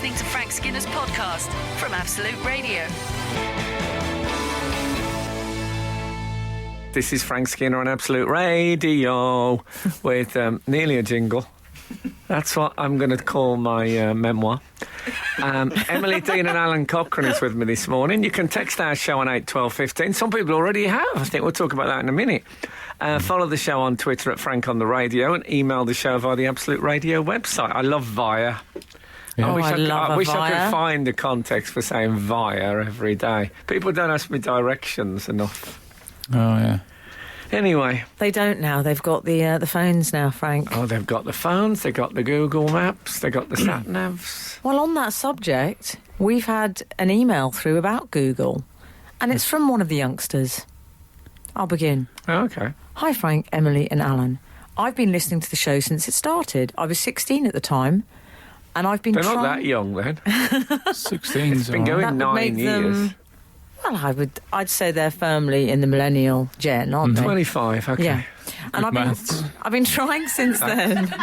listening to Frank Skinner's podcast from Absolute Radio. This is Frank Skinner on Absolute Radio with nearly a jingle. That's what I'm going to call my memoir. Emily Dean and Alan Cochrane is with me this morning. You can text our show on 81215. Some people already have. I think we'll talk about that in a minute. Follow the show on Twitter at Frank on the Radio and email the show via the Absolute Radio website. I love Via. Yeah. I wish I could find the context for saying Via every day. People don't ask me directions enough. Oh, yeah. Anyway. They don't now. They've got the phones now, Frank. Oh, they've got the phones, they've got the Google Maps, they've got the sat-navs. Well, on that subject, we've had an email through about Google, and it's from one of the youngsters. I'll begin. Oh, okay. Hi, Frank, Emily and Alan. I've been listening to the show since it started. I was 16 at the time, and I've been They're not that young, then. 16's It's been going 9 years. Well, I'd say they're firmly in the millennial gen, aren't they? 25, okay. Yeah. And I've been trying since then.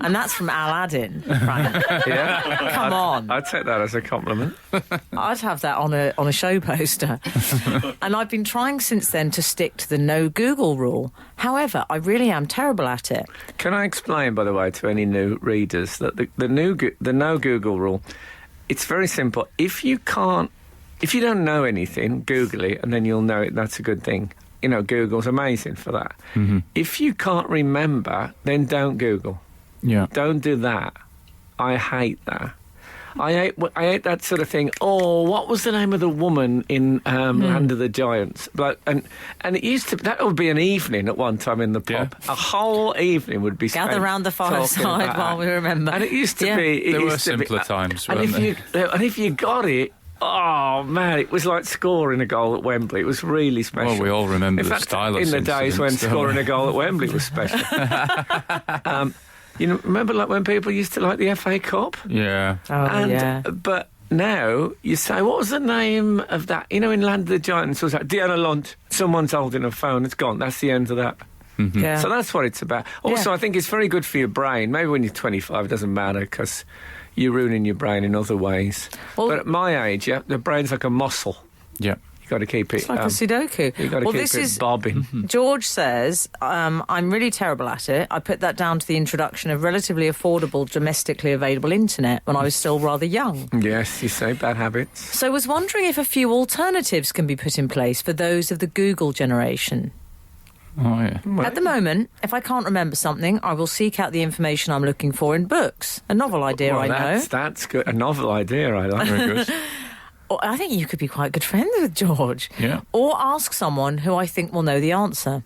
And that's from Aladdin, Frank. Yeah? Come on. I'd take that as a compliment. I'd have that on a show poster. And I've been trying since then to stick to the no Google rule. However, I really am terrible at it. Can I explain, by the way, to any new readers that the no Google rule, it's very simple. If you don't know anything, Google it, and then you'll know it. That's a good thing. You know, Google's amazing for that. Mm-hmm. If you can't remember, then don't Google. Yeah. Don't do that. I hate that. I hate that sort of thing. Oh, what was the name of the woman in Land of the Giants? And it used to. That would be an evening at one time in the pub. Yeah. A whole evening would be spent gather round the fireside while we remember. And it used to be. There were simpler times, weren't there? And if you got it. Oh, man, it was like scoring a goal at Wembley. It was really special. Well, we all remember the style of in the days when scoring a goal at Wembley was special. You know, remember like when people used to like the FA Cup? Yeah. Yeah. But now you say, what was the name of that? You know, in Land of the Giants, was that Deanna Lunt? Someone's holding a phone, it's gone. That's the end of that. Mm-hmm. Yeah. So that's what it's about. Also, I think it's very good for your brain. Maybe when you're 25, it doesn't matter because you're ruining your brain in other ways. Well, but at my age, the brain's like a muscle. Yeah. You've got to keep it... It's like a Sudoku. You've got to keep it bobbing. George says, I'm really terrible at it. I put that down to the introduction of relatively affordable, domestically available internet when I was still rather young. Yes, you say, bad habits. So I was wondering if a few alternatives can be put in place for those of the Google generation. Oh, yeah. Well, At the moment, if I can't remember something, I will seek out the information I'm looking for in books. A novel idea, I know. That's good. A novel idea, I like. Very good. Or I think you could be quite good friends with George. Yeah. Or ask someone who I think will know the answer.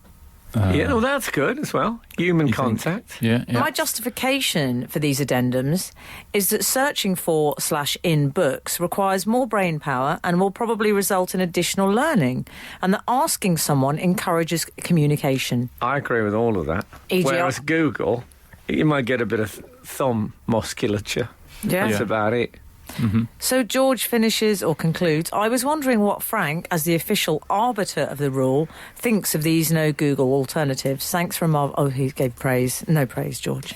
Yeah, well, that's good as well. Human contact. Yeah. My justification for these addendums is that searching for /in books requires more brain power and will probably result in additional learning, and that asking someone encourages communication. I agree with all of that. Whereas Google, you might get a bit of thumb musculature. Yeah. That's about it. Mm-hmm. So George finishes or concludes, I was wondering what Frank, as the official arbiter of the rule, thinks of these no Google alternatives. Thanks for he gave praise. No praise, George.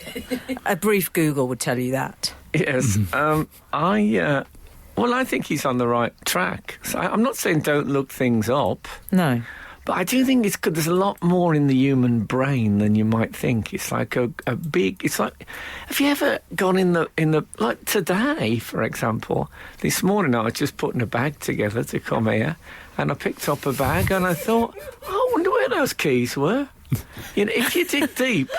A brief Google would tell you that. Yes. I think he's on the right track. So I'm not saying don't look things up. No. But I do think it's good. There's a lot more in the human brain than you might think. It's like a big... It's like... Have you ever gone in the... Like today, for example, this morning I was just putting a bag together to come here, and I picked up a bag and I thought, I wonder where those keys were. You know, if you dig deep,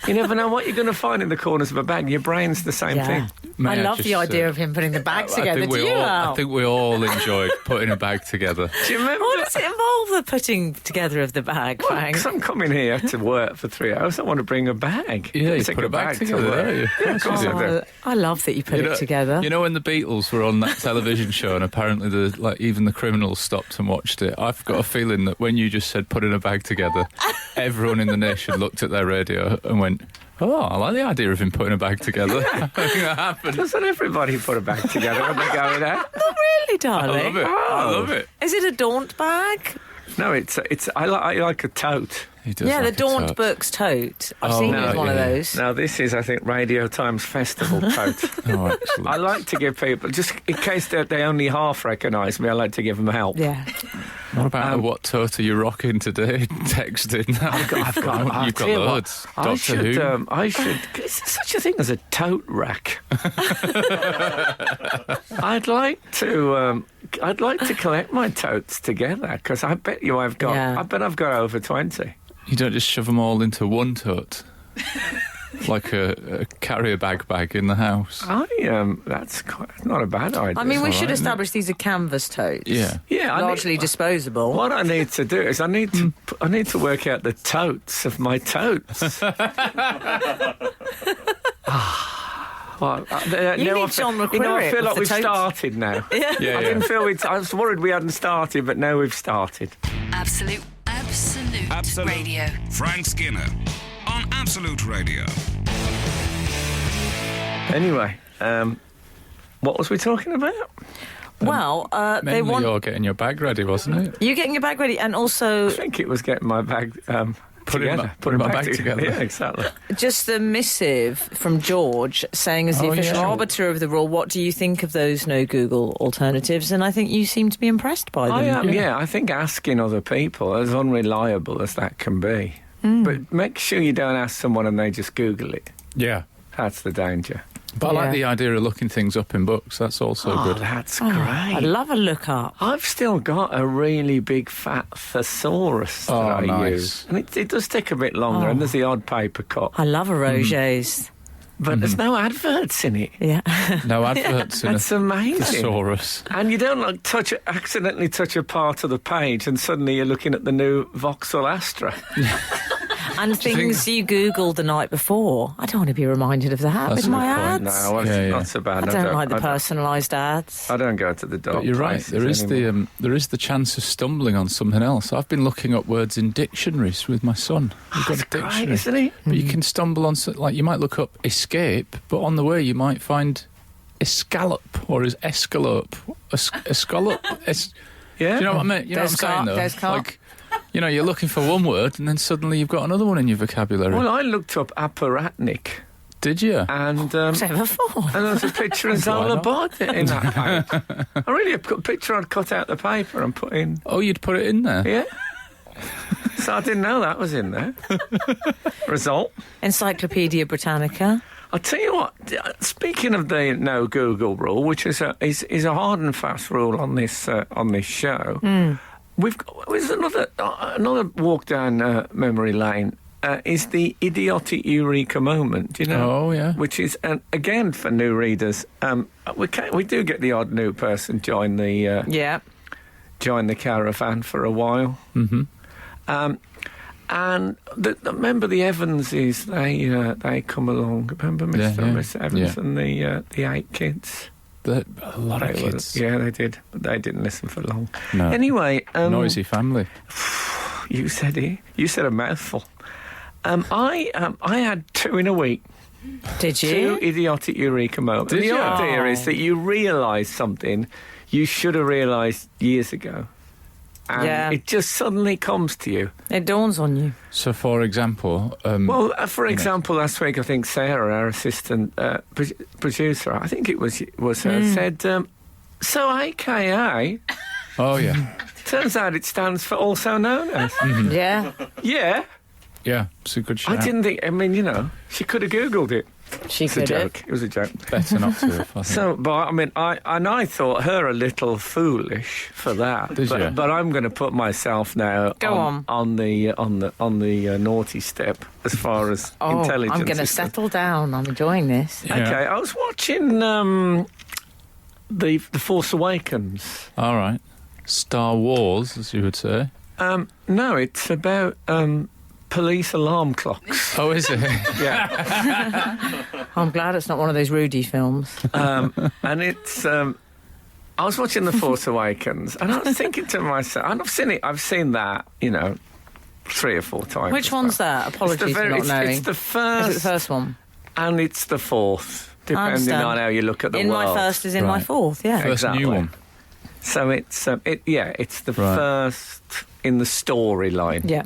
you never know what you're going to find in the corners of a bag. Your brain's the same thing. I love the idea of him putting the bag together. I think we all enjoyed putting a bag together. Do you remember? What does it involve, the putting together of the bag, Frank? Because I'm coming here to work for 3 hours. I want to bring a bag. Yeah, you take put a bag together, don't you? Yeah, of course I do. I love that you put it together. You know when the Beatles were on that television show and apparently even the criminals stopped and watched it? I've got a feeling that when you just said putting a bag together, everyone in the nation looked at their radio and went, oh, I like the idea of him putting a bag together. I think that happened. Doesn't everybody put a bag together when they go there? Not really, darling. I love it. I love it. Is it a daunt bag? No, I like a tote. He does Yeah, the like a Daunt tote. Books tote. I've Oh, seen no, it with one of yeah. those. Now, this is, I think, Radio Times Festival tote. Oh, excellent. I like to give people, just in case they only half recognise me, I like to give them help. Yeah. What about what tote are you rocking today? Texting. I've got You've got tell you what, loads. Doctor Who. I should. Is there such a thing as a tote rack? I'd like to collect my totes together because I bet you I've got. Yeah. I bet I've got over 20. You don't just shove them all into one tote, like a carrier bag in the house. That's not a bad idea. I mean, we all should right, establish these are canvas totes. Yeah. yeah, Largely disposable. What I need to do is I need to work out the totes of my totes. Well, You now need I feel, John I McCurry feel with like the we've totes. started now. Yeah, I didn't feel I was worried we hadn't started, but now we've started. Absolute Radio. Frank Skinner on Absolute Radio. Anyway, what was we talking about? Well, they Mainly want you're getting your bag ready, wasn't it? you getting your bag ready, and also I think it was getting my bag Putting together. my bag together. Yeah, exactly. just the missive from George saying, as the Oh, official yeah. arbiter of the rule, what do you think of those no Google alternatives? And I think you seem to be impressed by them. I am. Yeah, I think asking other people, as unreliable as that can be, but make sure you don't ask someone and they just Google it. Yeah. That's the danger. But I Yeah. like the idea of looking things up in books. That's also good. That's Oh, great. I love a look up. I've still got a really big fat thesaurus that Oh, I nice. use. And it does take a bit longer, and there's the odd paper cut. I love a Roger's. But there's no adverts in it. Yeah. No adverts in a That's amazing. thesaurus. And you don't accidentally touch a part of the page and suddenly you're looking at the new Vauxhall Astra. And things you Googled the night before. I don't want to be reminded of that That's with a my good point. ads. No, Yeah, yeah. not so bad. I don't like the I personalised ads. I don't go to the dark But you're right. places anymore. There is the chance of stumbling on something else. I've been looking up words in dictionaries with my son. We've got a That's great, dictionary. isn't it? But you can stumble on like you might look up escape, but on the way you might find escallop or is escalope, escallop. Yeah. Do you know what I mean? You know what I'm saying though? There's carp. Like, you know, you're looking for one word and then suddenly you've got another one in your vocabulary. Well, I looked up apparatnik Did you? and Whatever for? and there's a picture of Why Zola not? Bod in that page. I really put a picture I'd cut out the paper and put in. Oh, you'd put it in there? Yeah. So I didn't know that was in there. Result. Encyclopedia Britannica. I'll tell you what. Speaking of the no Google rule, which is a hard and fast rule on this show, we've got there's another walk down memory lane. Is the idiotic eureka moment? Do you know? Oh, yeah. Which is again for new readers. We do get the odd new person join the caravan for a while. Mm-hmm. And remember the Evanses, they come along. Remember Mr. and Miss Evans and the 8 kids? A lot of They were- kids. yeah, they did. But they didn't listen for long. No. Anyway, Noisy family. you said it. You said a mouthful. I had 2 in a week. Did 2 you? idiotic eureka moments. Did the you? idea Oh. is that you realise something you should have realised years ago. And Yeah. it just suddenly comes to you. It dawns on you. So, for example... Well, for example, last week I think Sarah, our assistant producer, I think it was her, said, so AKA, oh, yeah. turns out it stands for also known as. Yeah. Yeah, Yeah, it's a good shout. I didn't think, she could have Googled it. She It's a could have. joke. It was a joke. Better not to have, I think. So, but I thought her a little foolish for that. Did you? But I'm going to put myself now Go on the naughty step as far as Oh, intelligence. I'm going to is concerned. settle down. I'm enjoying this. Yeah. Okay, I was watching the Force Awakens. All right. Star Wars, as you would say. No, it's about police alarm clocks. Oh, is it? Yeah, I'm glad it's not one of those Rudy films. and it's. I was watching the Force Awakens, and I was thinking to myself, and I've seen that, 3 or 4 times. Which or one's so. that? It's Apologies for not knowing. It's the Is first, it the first one? and it's the fourth, depending understand. on how you look at the In world. my first is in my Right. fourth, yeah. First Exactly. new one. So it's the Right. first in the storyline. Yeah.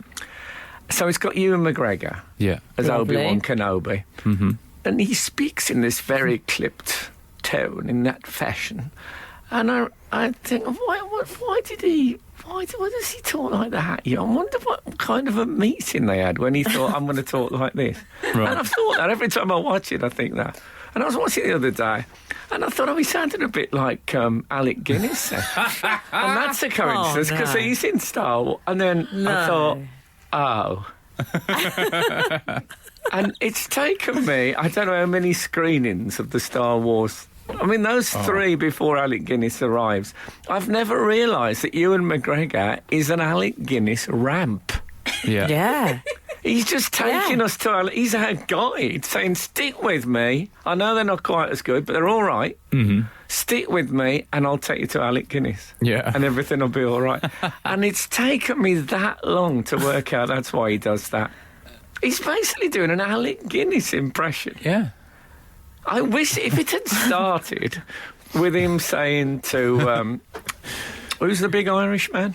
So it's got Ewan McGregor Yeah. as Lovely. Obi-Wan Kenobi. Mm-hmm. And he speaks in this very clipped tone, in that fashion. And I think, why does he talk like that? I wonder what kind of a meeting they had when he thought, I'm going to talk like this. Right. And I've thought that every time I watch it, I think that. And I was watching it the other day, and I thought, he sounded a bit like Alec Guinness. And that's a coincidence, because no. he's in Star Wars. And then I thought, and it's taken me, I don't know how many screenings of the Star Wars. I mean, those three before Alec Guinness arrives. I've never realised that Ewan McGregor is an Alec Guinness ramp. Yeah. Yeah. He's just taking us to he's our guide, saying, stick with me. I know they're not quite as good, but they're all right. Mm-hmm. Stick with me and I'll take you to Alec Guinness. Yeah. And everything will be all right. And it's taken me that long to work out that's why he does that. He's basically doing an Alec Guinness impression. Yeah. I wish if it had started with him saying to... who's the big Irish man?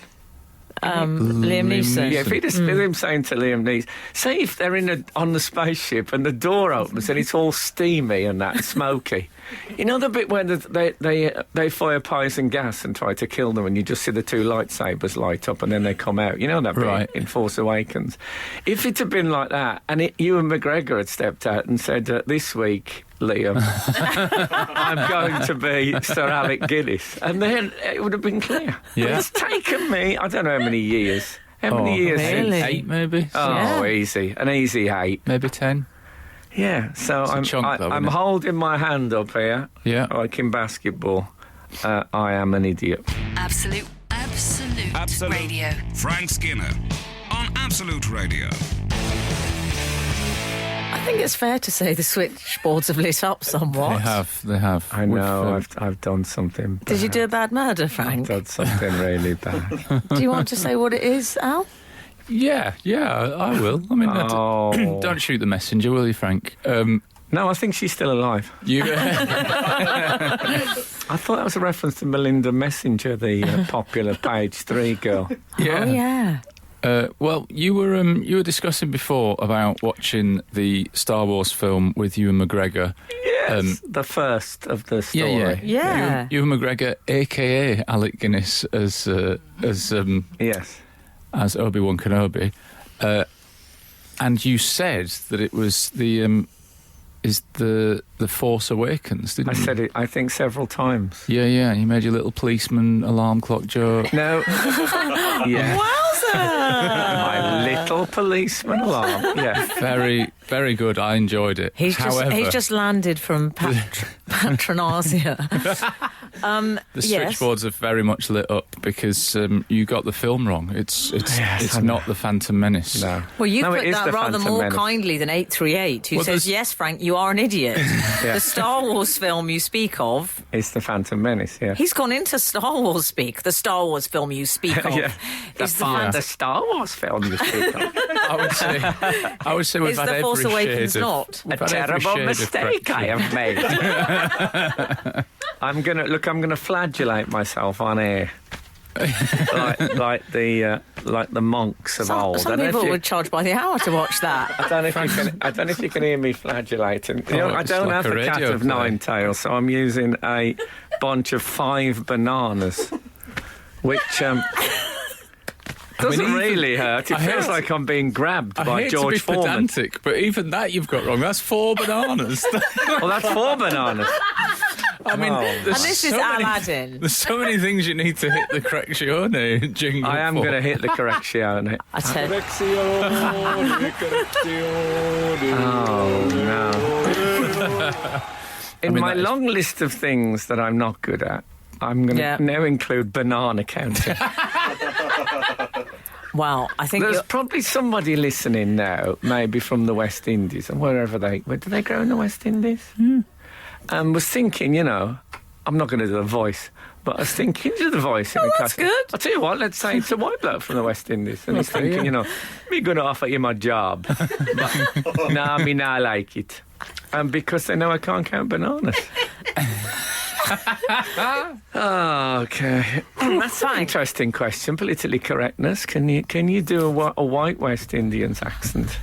Liam Neeson. Yeah, if he'd have with him saying to Liam Neeson, say if they're on the spaceship and the door opens and it's all steamy and that, smoky. You know the bit where they fire poison gas and try to kill them and you just see the two lightsabers light up and then they come out? You know that bit Right. in Force Awakens? If it had been like that and Ewan McGregor had stepped out and said, this week, Liam, I'm going to be Sir Alec Guinness. And then it would have been clear. Yeah. But it's taken me, I don't know how many years. How many years really? since? 8 maybe. Oh, Yeah. easy. An easy 8. Maybe 10. Yeah, so a chunk, though, I'm isn't it? holding my hand up here, Yeah. like in basketball. I am an idiot. Absolute Radio. Frank Skinner on Absolute Radio. I think it's fair to say the switchboards have lit up somewhat. They have. I know, I've done something bad. Did you do a bad murder, Frank? I've done something really bad. Do you want to say what it is, Al? Yeah, I will. I mean, don't shoot the messenger, will you, Frank? No, I think she's still alive. You. I thought that was a reference to Melinda Messenger, the popular Page 3 girl. Yeah. Oh, yeah. Well, you were discussing before about watching the Star Wars film with Ewan McGregor. Yes, the first of the story. Yeah. Ewan McGregor, a.k.a. Alec Guinness, as Yes. as Obi-Wan Kenobi, and you said that it was the Force Awakens, didn't I you? said it, I think, several times. Yeah, and you made your little policeman alarm clock joke. No. Yeah. Wowza! My little policeman alarm. Yeah. Very, very good. I enjoyed it. He's However, just landed from Patronasia. the switchboards have very much lit up because you got the film wrong. It's Yes, I not the Phantom Menace. No. Well, you No, put it is that the rather Phantom more Menace. kindly than 838, who Well, says, there's- yes, Frank, you are an idiot. The Star Wars film you speak of, It's the Phantom Menace, yeah. he's gone into Star Wars speak. The Star Wars film you speak of Yeah. is the Star Wars film you speak of. I would say we've Is had The every Force Awakens shade of, not? we've A had every terrible shade of mistake I correction. have made. I'm gonna flagellate myself on air. like the monks of old. Some I don't know if people you- would charge by the hour to watch that. I don't know if you can hear me flagellating. You know, I it's don't like have a a cat radio of play. 9 tails, so I'm using a bunch of 5 bananas, which doesn't even- really hurt. It I feels hate- like I'm being grabbed I by hate George to be Foreman. pedantic, but even that you've got wrong. That's 4 bananas. Well, that's 4 bananas. I mean, Oh. there's And this is so many- Aladdin. There's so many things you need to hit the correction jingle. I am for. going to hit the correction. I tell Oh, no. In mean, my that is- long list of things that I'm not good at, I'm going to Yeah. now include banana counting. Wow, I think There's you're- probably somebody listening now, maybe from the West Indies, and where do they grow in the West Indies? And was thinking, you know, I'm not going to do the voice, but I was thinking, do the voice in the that's class. good. I'll tell you what, let's say it's a white bloke from the West Indies, and he's thinking, you know, me going to offer you my job, but nah, me not like it. And because they know I can't count bananas. Oh, okay. That's an interesting question. Politically correctness. Can you do a white West Indian's accent?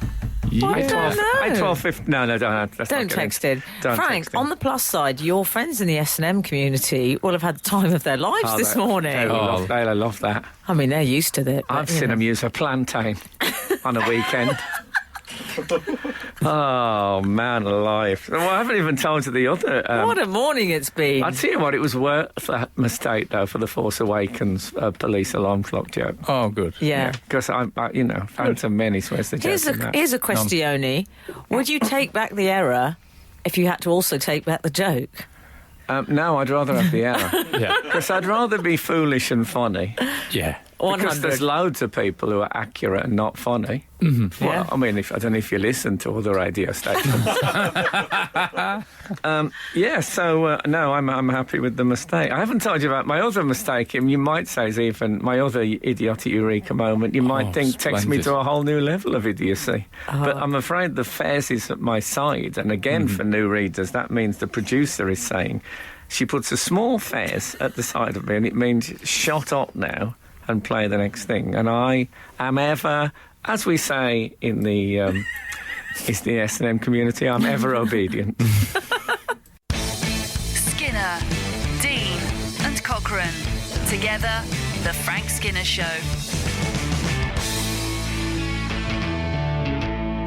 Yeah. I don't know. 1250. No, don't. Don't text in. Don't Frank, text in. on the plus side, your friends in the S&M community will have had the time of their lives this morning. They'll love that. I mean, they're used to it. I've seen them use a plantain on a weekend. Oh, man alive. Well, I haven't even told you the other... What a morning it's been. I'll tell you what, it was worth that mistake, though, for the Force Awakens police alarm clock joke. Oh, good. Yeah. Because, Phantom Menace, where's the joke in that? Here's a questione. Would you take back the error if you had to also take back the joke? No, I'd rather have the error. Yeah. Because I'd rather be foolish and funny. Yeah. 100. Because there's loads of people who are accurate and not funny. Mm-hmm. Well, Yeah. I mean, I don't know if you listen to other radio stations. No, I'm happy with the mistake. I haven't told you about my other mistake. You might say is even my other idiotic eureka moment. You might think takes me splendid. to a whole new level of idiocy. But I'm afraid the Fez is at my side. And again, for new readers, that means the producer is saying she puts a small Fez at the side of me, and it means shut up now and play the next thing. And I am ever, as we say in the S&M community, I'm ever obedient. Skinner, Dean and Cochrane. Together, The Frank Skinner Show.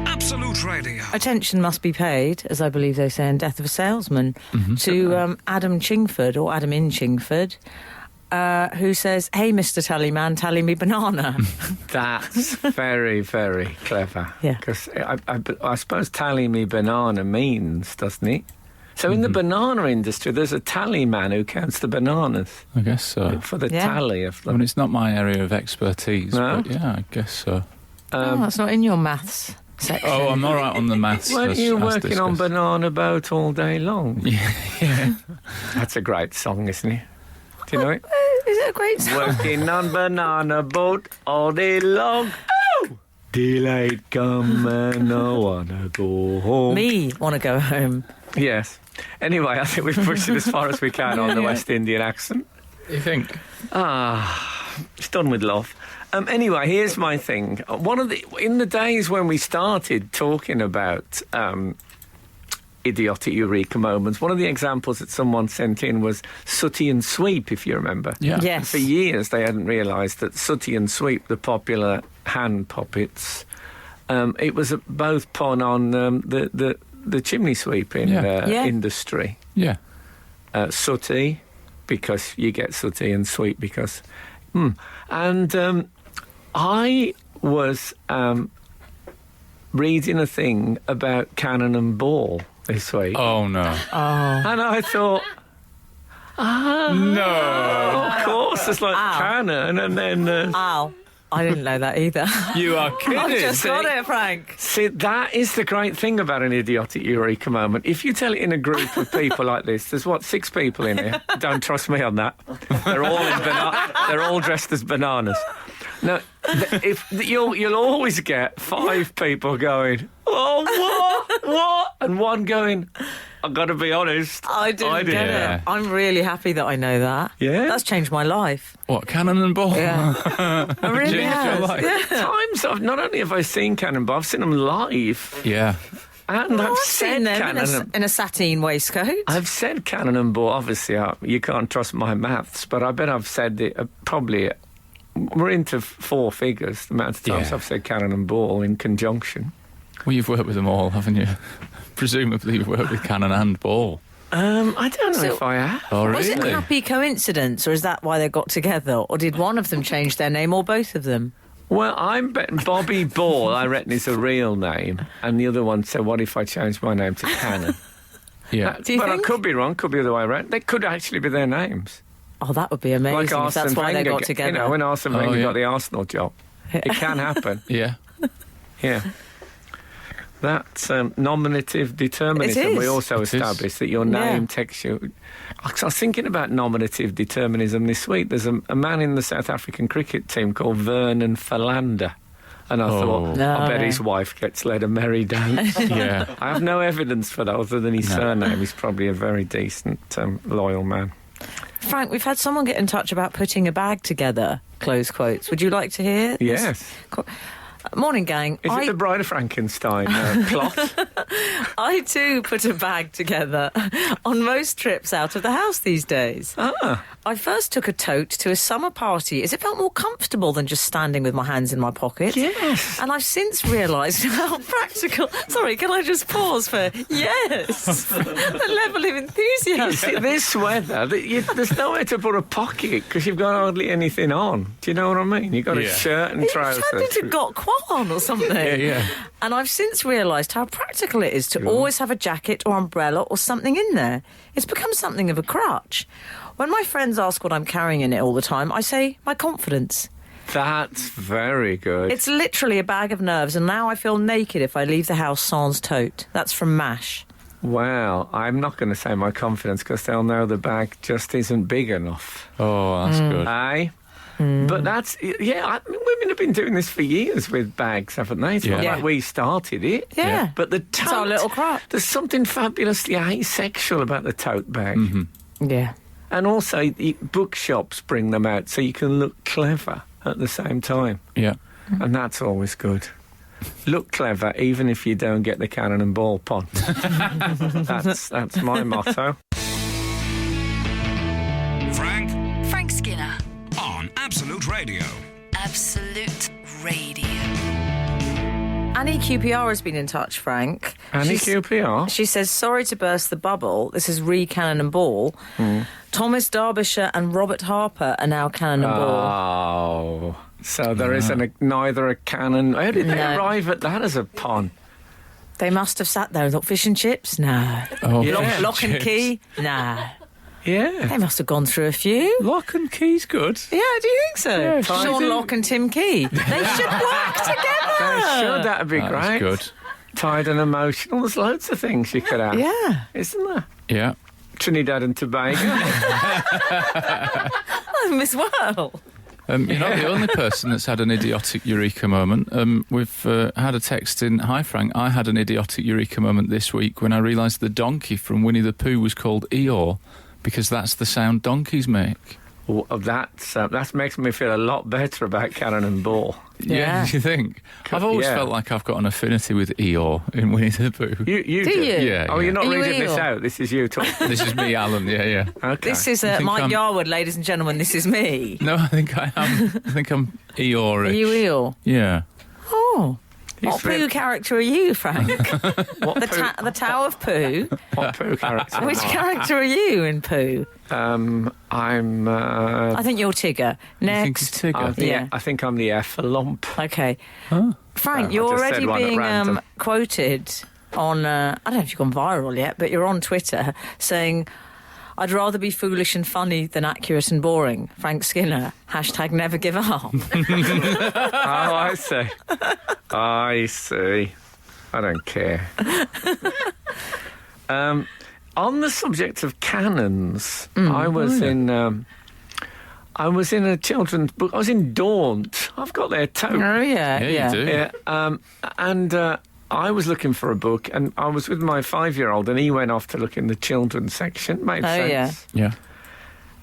Absolute Radio. Attention must be paid, as I believe they say in Death of a Salesman, to Adam Chingford, or Adam in Chingford, who says, "Hey, Mr. Tallyman, tally me banana." That's very, very clever. Yeah. Because I suppose tally me banana means, doesn't it? So in the banana industry, there's a tally man who counts the bananas I guess so. for the Yeah. tally of I mean, them. it's not my area of expertise, No? but yeah, I guess so. Oh, that's not in your maths section. Oh, I'm all right on the maths. Weren't you as working on discussed. Banana Boat all day long? Yeah. That's a great song, isn't it? Do you know it? Is it a great song? Working on Banana Boat all day long. Oh! Daylight come and I wanna go home. Me want to go home. Yes. Anyway, I think we've pushed it as far as we can on the West Indian accent. You think? It's done with love. Anyway, here's my thing. In the days when we started talking about idiotic eureka moments, one of the examples that someone sent in was Sooty and Sweep, if you remember. Yeah. Yes. For years, they hadn't realised that Sooty and Sweep, the popular hand puppets, it was both pun on the chimney sweeping Yeah. industry. Yeah. Sooty, because you get sooty, and sweep because... And I was reading a thing about cannon and ball this week. Oh, no. And I thought... No. Of course, it's like cannon, and then... Ow. I didn't know that either. You are kidding. I've just got it, Frank. See, that is the great thing about an idiotic eureka moment. If you tell it in a group of people like this, there's 6 people in here. Don't trust me on that. They're all dressed as bananas. No, you'll always get 5 people going, "Oh, what?" and one going, "I've got to be honest, I didn't get Yeah. it. I'm really happy that I know that. Yeah? That's changed my life. What, cannon and ball? Yeah. I really Changed your has. life. Yeah. Times not only have I seen Cannonball, I've seen them live, Yeah. and I've I've said seen them Cannon. in a sateen waistcoat. I've said cannon and ball. Obviously, you can't trust my maths, but I bet I've said it probably. We're into 4 figures, the amount of times Yeah. I've said cannon and ball in conjunction. Well, you've worked with them all, haven't you? Presumably you've worked with cannon and ball. I don't know So- if I have. Oh, Was it a really? happy coincidence, or is that why they got together? Or did one of them change their name, or both of them? Well, I'm betting Bobby Ball, I reckon, is a real name, and the other one said, "What if I changed my name to Cannon?" Yeah. Do you but think? I could be wrong. Could be the other way around. They could actually be their names. Oh, that would be amazing Like if Arsene that's why they Wenger, got together. You know, when Arsene Oh, Wenger yeah. got the Arsenal job, it can happen. Yeah. Yeah. That's nominative determinism. It is. We also It is. established that your name takes you... I was thinking about nominative determinism this week. There's a man in the South African cricket team called Vernon Philander. And I thought, No. I bet his wife gets led a merry dance. Yeah. I have no evidence for that other than his surname. He's probably a very decent, loyal man. Frank, we've had someone get in touch about putting a bag together, close quotes. Would you like to hear? Yes. Morning, gang. Is it the Bride of Frankenstein plot? I too put a bag together on most trips out of the house these days. I first took a tote to a summer party as it felt more comfortable than just standing with my hands in my pocket. Yes. And I've since realised how practical... Sorry, can I just pause for... Yes! The level of enthusiasm. See, this weather, there's nowhere to put a pocket because you've got hardly anything on. Do you know what I mean? You've got a shirt and trousers. It's turned into got quan or something. Yeah. And I've since realised how practical it is to always have a jacket or umbrella or something in there. It's become something of a crutch. When my friends ask what I'm carrying in it all the time, I say my confidence. That's very good. It's literally a bag of nerves, and now I feel naked if I leave the house sans tote. That's from MASH. Well, I'm not going to say my confidence because they'll know the bag just isn't big enough. Oh, that's good. Aye? But that's, women have been doing this for years with bags, haven't they? It's not Yeah. like we started it. Yeah. But the tote, It's our little crutch. there's something fabulously asexual about the tote bag. Yeah. And also, bookshops bring them out so you can look clever at the same time. Yeah. And that's always good. Look clever, even if you don't get the cannon and ball pun. That's my motto. Frank Skinner. on Absolute Radio. Absolute Radio. Annie QPR has been in touch, Frank. Annie She's- QPR? She says, sorry to burst the bubble. This is Cannon and Ball. Thomas Derbyshire and Robert Harper are now Cannon and Ball. Oh, so there isn't neither a cannon. How did they No. arrive at that as a pun? They must have sat there and thought, fish and chips? No. Oh, Yeah. Lock and chips. key? No. Yeah. They must have gone through a few. Lock and key's good. Yeah, do you think so? Yeah, Sean fine. Locke and Tim Key. They should work together. Sure, that'd be That's great. good. Tied and emotional. There's loads of things you could have. Yeah. Isn't there? Yeah. Trinidad and Tobago. Oh, Miss Well. You're not the only person that's had an idiotic eureka moment. We've had a text in, hi Frank, I had an idiotic eureka moment this week when I realised the donkey from Winnie the Pooh was called Eeyore because that's the sound donkeys make. Well, that makes me feel a lot better about cannon and ball. Yeah. You think? I've always Yeah. felt like I've got an affinity with Eeyore in Winnie the Pooh. You Do do? you? Yeah. Oh, you're not Are you reading this Eeyore? out. This is you talking. This is me, Alun, yeah. Okay. This is You think Mike I'm- Yarwood, ladies and gentlemen. This is me. No, I think I am. I think I'm Eeyore. Are you Eel? Yeah. Oh. He's What Pooh really- character are you, Frank? What The Tower of Pooh? what Pooh character? Which character are you in Pooh? I'm. I think you're Tigger. You think Next. it's Tigger? Yeah. I think I'm the Effalump. Okay. Frank, I you're just said already one at being random. quoted on, I don't know if you've gone viral yet, but you're on Twitter saying, I'd rather be foolish and funny than accurate and boring. Frank Skinner, hashtag never give up. Oh, I see. I see. I don't care. On the subject of cannons, I was in a children's book. I was in Daunt. I've got their tote. Oh, yeah. Yeah, you do. Yeah, and I was looking for a book, and I was with my 5-year-old, and he went off to look in the children's section. Made Oh, sense. Yeah.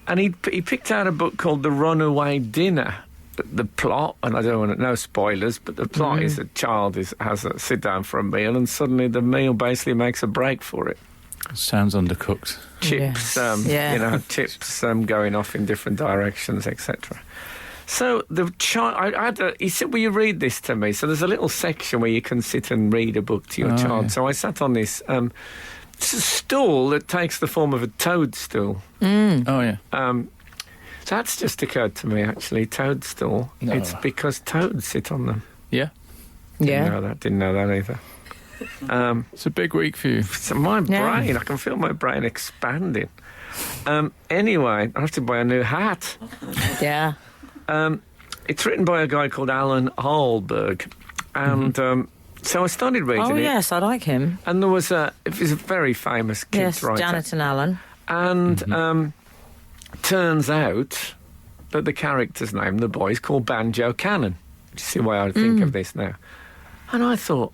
And he picked out a book called The Runaway Dinner. The plot, and I don't want to know spoilers, but the plot is a child has a sit down for a meal, and suddenly the meal basically makes a break for it. Sounds undercooked. Chips, Yeah. chips going off in different directions, etc. So the child, he said, "Will you read this to me?" So there's a little section where you can sit and read a book to your child. Yeah. So I sat on this it's a stool that takes the form of a toadstool. Oh, yeah. So that's just occurred to me, actually. Toadstool. No. It's because toads sit on them. Yeah. Yeah. Didn't know that either. It's a big week for you. So my Yeah. brain, I can feel my brain expanding. Anyway, I have to buy a new hat. Yeah. It's written by a guy called Alun Hallberg. And so I started reading Oh, it. yes, I like him. And it was a very famous kids Yes, writer. Janet and Alan. And turns out that the character's name, the boy, is called Banjo Cannon. you see why I think of this now? And I thought,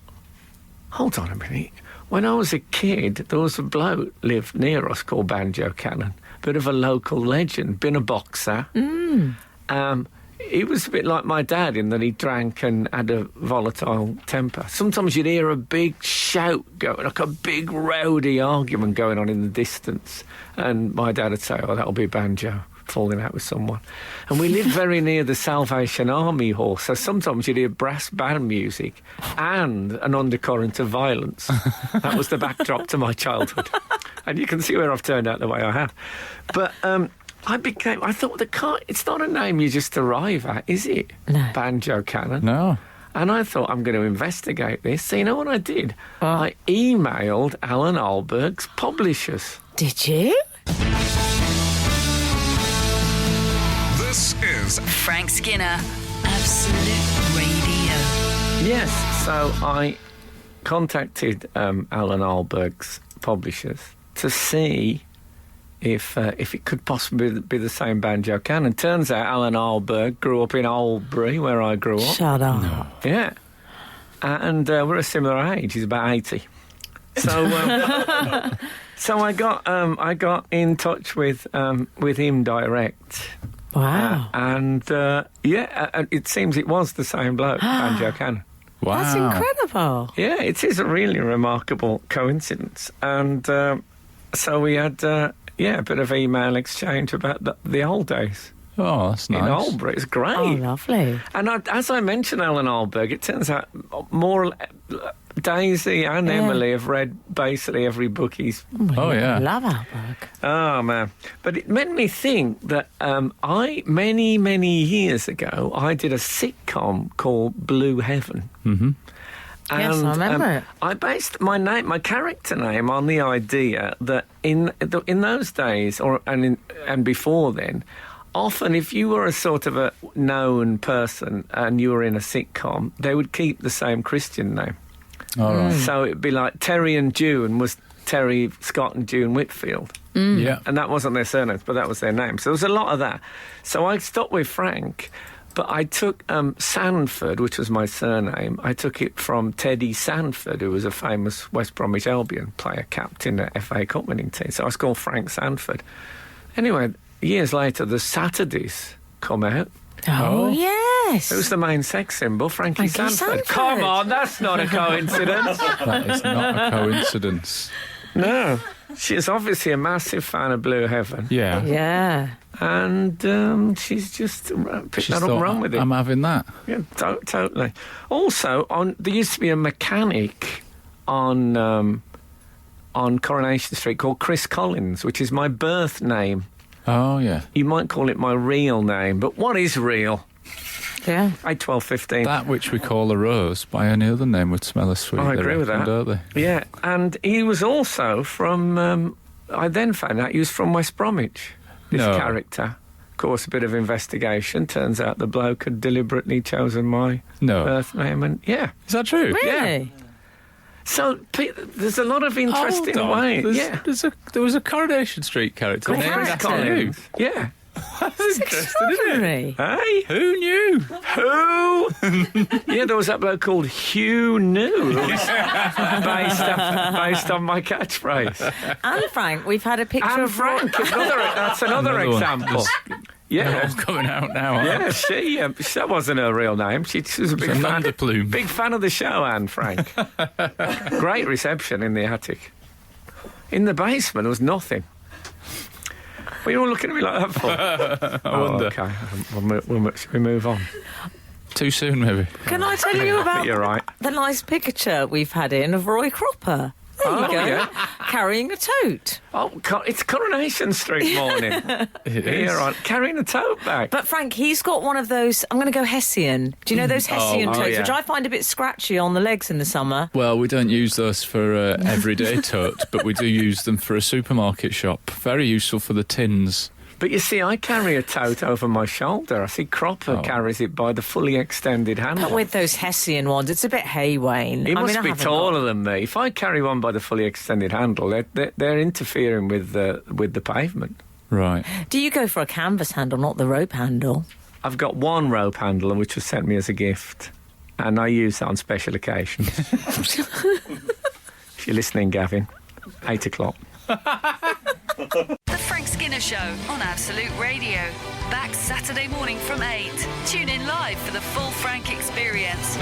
hold on a minute. When I was a kid, there was a bloke lived near us called Banjo Cannon, bit of a local legend, been a boxer. He was a bit like my dad in that he drank and had a volatile temper. Sometimes you'd hear a big shout going, like a big rowdy argument going on in the distance. And my dad would say, oh, that'll be Banjo falling out with someone. And we lived very near the Salvation Army Hall, so sometimes you'd hear brass band music and an undercurrent of violence. That was the backdrop to my childhood. And you can see where I've turned out the way I have. But I thought it's not a name you just arrive at, is it? No. Banjo Cannon. No. And I thought, I'm going to investigate this. So you know what I did? I emailed Alan Alberg's publishers. Did you? This is Frank Skinner, Absolute Radio. Yes, so I contacted Alan Alberg's publishers to see if it could possibly be the same Banjo Cannon. Turns out Alan Alberg grew up in Albury, where I grew up. Shut up. Yeah. And we're a similar age. He's about 80. So so I got in touch with him direct. Wow. It seems it was the same bloke, Banjo Cannon. Wow. That's incredible. Yeah, it is a really remarkable coincidence. And so we had, a bit of email exchange about the old days. Oh, that's nice. In Albury. It's great. Oh, lovely. And as I mentioned Alan Alberg, it turns out Daisy and Emily have read basically every book he's... Oh, yeah. I love Alberg. Oh, man. But it made me think that many, many years ago, I did a sitcom called Blue Heaven. Mm-hmm. Yes, I remember it. I based my character name on the idea that in those days, and before then, often if you were a sort of a known person and you were in a sitcom, they would keep the same Christian name. All right. So it'd be like Terry and June was Terry Scott and June Whitfield. Yeah. And that wasn't their surnames, but that was their name. So there was a lot of that. So I stopped with Frank, but I took Sanford, which was my surname. I took it from Teddy Sanford, who was a famous West Bromwich Albion player, captain at FA Cup winning team. So I was called Frank Sanford. Anyway, years later, the Saturdays come out. Oh, yes. It was the main sex symbol, Frankie Frankie Sanford. Sanford. Come on, that's not a coincidence. That is not a coincidence. No. She's obviously a massive fan of Blue Heaven. Yeah. Yeah. And she's just picked that up and run with it. I'm having that. Yeah, totally. Also, there used to be a mechanic on Coronation Street called Chris Collins, which is my birth name. Oh, yeah. You might call it my real name, but what is real? Yeah. 8, 12, 15. That which we call a rose by any other name would smell as sweet. I agree with that. Don't they? Yeah, and he was also from... I then found out he was from West Bromwich, this character. Of course, a bit of investigation. Turns out the bloke had deliberately chosen my birth name. And yeah. Is that true? Really? Yeah. So there's a lot of interesting ways. Yeah. There was a Coronation Street character named Chris after Collins. you. Yeah. That's interesting, isn't it? Hey? Who knew? Who? Yeah, there was that bloke called Hugh New, who was based on my catchphrase. And Frank, we've had a picture And of Frank, that's another Another one. example. They're Yeah. all coming out now. aren't Yeah, that wasn't her real name. She was a big an fan. underplume. Big fan of the show, Anne Frank. Great reception in the attic. In the basement, there was nothing. What are you all looking at me like that for? I wonder. Okay, should we move on? Too soon, maybe. Can I tell you about You're right. the nice picture we've had in of Roy Cropper? There you go. Yeah. Carrying a tote. Oh, it's Coronation Street morning. It Here, on carrying a tote bag. But Frank, he's got one of those, I'm going to go Hessian. Do you know those Hessian totes, yeah. which I find a bit scratchy on the legs in the summer? Well, we don't use those for everyday tote, but we do use them for a supermarket shop. Very useful for the tins. But you see, I carry a tote over my shoulder. I see Cropper carries it by the fully extended handle. But with those Hessian ones, it's a bit Haywayne. He must I be haven't taller got- than me. If I carry one by the fully extended handle, they're interfering with the pavement. Right. Do you go for a canvas handle, not the rope handle? I've got one rope handle which was sent me as a gift, and I use that on special occasions. If you're listening, Gavin, 8 o'clock. The Frank Skinner Show on Absolute Radio. Back Saturday morning from 8. Tune in live for the full Frank experience.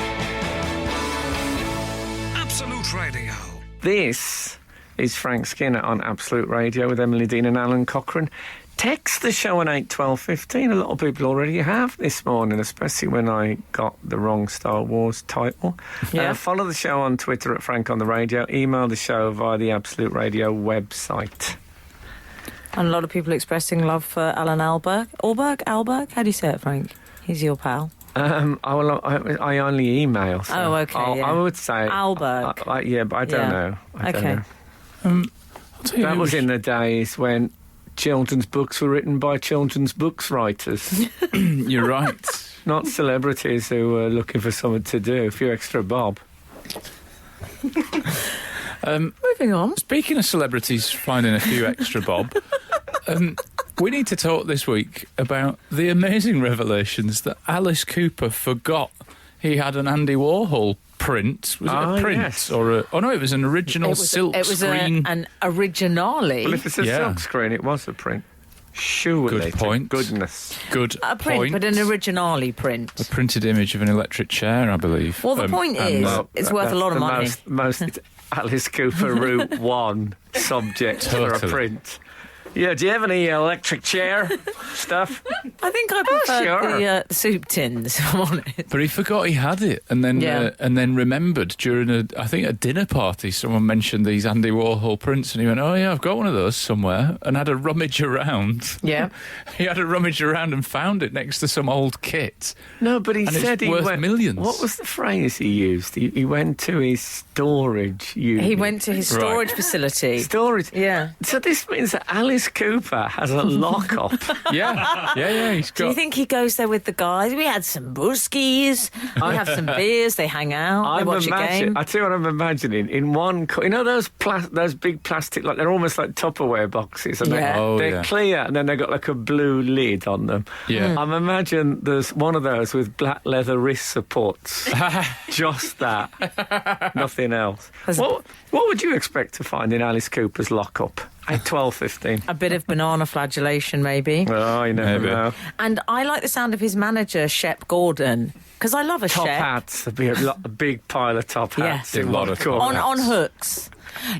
Absolute Radio. This is Frank Skinner on Absolute Radio with Emily Dean and Alan Cochrane. Text the show on 81215. A lot of people already have this morning, especially when I got the wrong Star Wars title. Yeah. Follow the show on Twitter at Frank on the Radio. Email the show via the Absolute Radio website. And a lot of people expressing love for Alan Alberg. Alberg? How do you say it, Frank? He's your pal. I only email. So Oh, okay, I would say Alberg. yeah, but I don't know. I don't Okay. know. I'll tell you That who was in the days when children's books were written by children's books writers, You're right. not celebrities who were looking for something to do. A few extra bob. Moving on. Speaking of celebrities finding a few extra bob, we need to talk this week about the amazing revelations that Alice Cooper forgot he had an Andy Warhol print. Was it a print? Yes. Or oh no, it was an original silk It was screen. an originale. Well, if it's a Yeah. silk screen, it was a print. Surely. Good to point. Goodness. Good a print, point. but an originale print. A printed image of an electric chair, I believe. Well, the point and, is, it's worth a lot of money. Most it's Alice Cooper Route 1 subject for a Totally. print. Yeah, do you have any electric chair stuff? I think I prefer sure. the soup tins, if I'm honest. But he forgot he had it, and then remembered during a dinner party. Someone mentioned these Andy Warhol prints, and he went, "Oh yeah, I've got one of those somewhere," and had a rummage around. Yeah. He had a rummage around and found it next to some old kit. No, but he And it's said he worth went. millions. What was the phrase he used? He went to his storage unit. He went to his storage facility. storage. Yeah. So this means that Alice Cooper has a lockup. Yeah. He's Do got. you think he goes there with the guys? We had some brewskis. I have some beers. They hang out. They watch a game. I tell you what I'm imagining. In one, you know those big plastic, like they're almost like Tupperware boxes, and Yeah. they're clear, and then they've got like a blue lid on them. Yeah. I'm imagining there's one of those with black leather wrist supports. Just that, nothing else. What would you expect to find in Alice Cooper's lockup? 8:12:15. A bit of banana flagellation, maybe. Oh, you never Maybe. know. And I like the sound of his manager, Shep Gordon, because I love a Top Shep. hats. There'd be a big pile of top hats. Yes. in A lot one of corner. On hooks.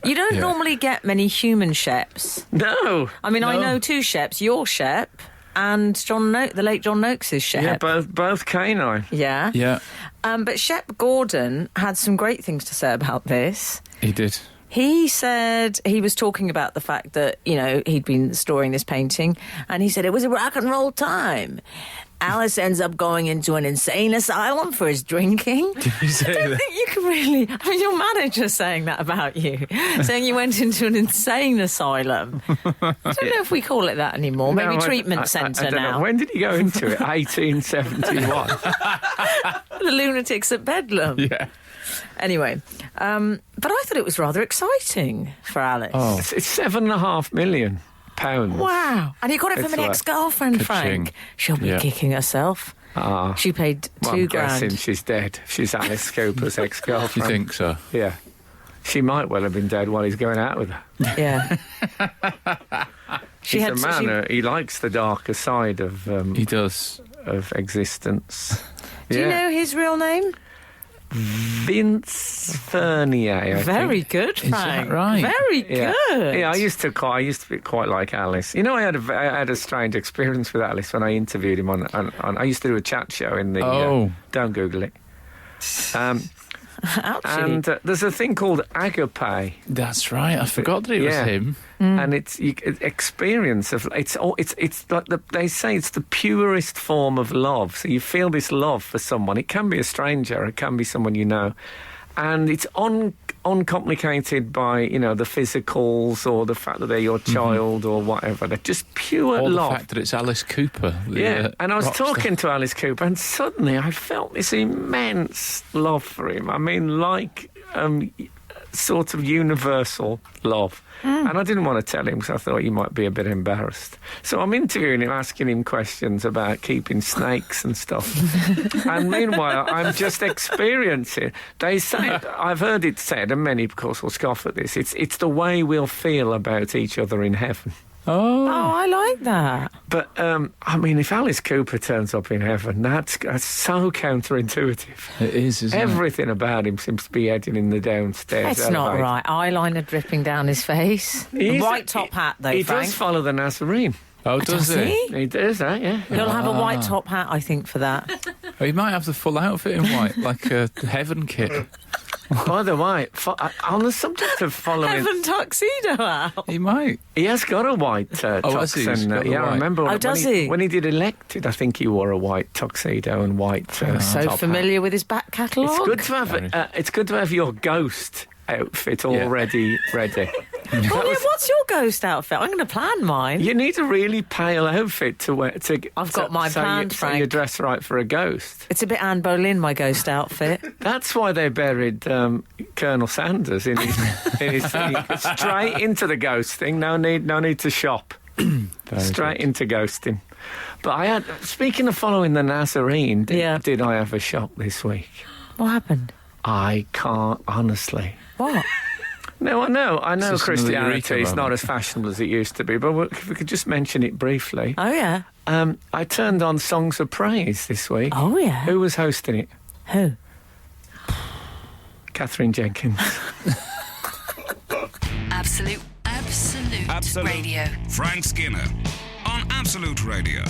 You don't Yeah. normally get many human Sheps. No. I mean, I No. know two Sheps, your Shep and the late John Noakes' Shep. Yeah, both canine. Yeah. Yeah, But Shep Gordon had some great things to say about this. he did. He said he was talking about the fact that, he'd been storing this painting, and he said it was a rock and roll time. Alice ends up going into an insane asylum for his drinking. Did you say I don't that? think you can really... I mean, your manager's saying that about you, saying you went into an insane asylum. I don't know if we call it that anymore. Maybe No, treatment I centre don't know. now. When did he go into it? 1871. The lunatics at Bedlam. Yeah. Anyway, but I thought it was rather exciting for Alice. Oh. It's £7.5 million. Wow. And he got it from It's an like ex-girlfriend, Frank. ka-ching. She'll be Yeah. kicking herself. Ah, She paid well, $2 I'm grand. guessing she's dead. She's Alice Cooper's You ex-girlfriend. think so? Yeah. She might well have been dead while he's going out with her. Yeah. He's a man. He likes the darker side of He does. existence. Do you know his real name? Vince Fernier. I Very think. good, Frank. that right? Very Yeah. good. Yeah, I used to be quite like Alice. You know, I had a strange experience with Alice when I interviewed him on I used to do a chat show in the. Oh. Don't Google it. Actually, And there's a thing called agape. That's right. I forgot that it was Yeah. him. And it's experience of it's like they say it's the purest form of love. So you feel this love for someone. It can be a stranger, it can be someone you know, and it's uncomplicated by the physicals or the fact that they're your child or whatever. They're just pure Or love. the fact that it's Alice Cooper. The, And I was rock star. talking to Alice Cooper, and suddenly I felt this immense love for him. I mean, like sort of universal love. And I didn't want to tell him because I thought he might be a bit embarrassed. So I'm interviewing him, asking him questions about keeping snakes and stuff. And meanwhile, I'm just experiencing. They say, I've heard it said, and many, of course, will scoff at this, it's the way we'll feel about each other in heaven. Oh, I like that. But, I mean, if Alice Cooper turns up in heaven, that's so counterintuitive. It is, isn't it? Everything about him seems to be heading in the downstairs. It's not right. Eyeliner dripping down his face. He's White top hat, though, He Frank. does follow the Nazarene. Oh, does he? He does that, yeah. He'll have a white top hat, I think, for that. Oh, he might have the full outfit in white, like a heaven kit. By the way, on the subject of following... Heaven tuxedo out. He might. He has got a white has he? tux. He's And, got the yeah, I white. remember Oh, does he? When he did Elected, I think he wore a white tuxedo and white So top familiar with his back catalogue. hat. It's good to have your ghost outfit already ready. Oh, yeah, what's your ghost outfit? I'm going to plan mine. You need a really pale outfit to wear. I've got mine planned, so you Frank. dress right for a ghost. It's a bit Anne Boleyn, my ghost outfit. That's why they buried Colonel Sanders in his thing. Straight into the ghost thing. No need to shop. Straight into ghosting. But I had. Speaking of following the Nazarene, did I have a shock this week? What happened? I can't honestly. What? No, I know Is this Christianity another is eureka not moment? as fashionable as it used to be, but if we could just mention it briefly. Oh, yeah. I turned on Songs of Praise this week. Oh, yeah. Who was hosting it? Who? Catherine Jenkins. Absolute Radio. Frank Skinner on Absolute Radio.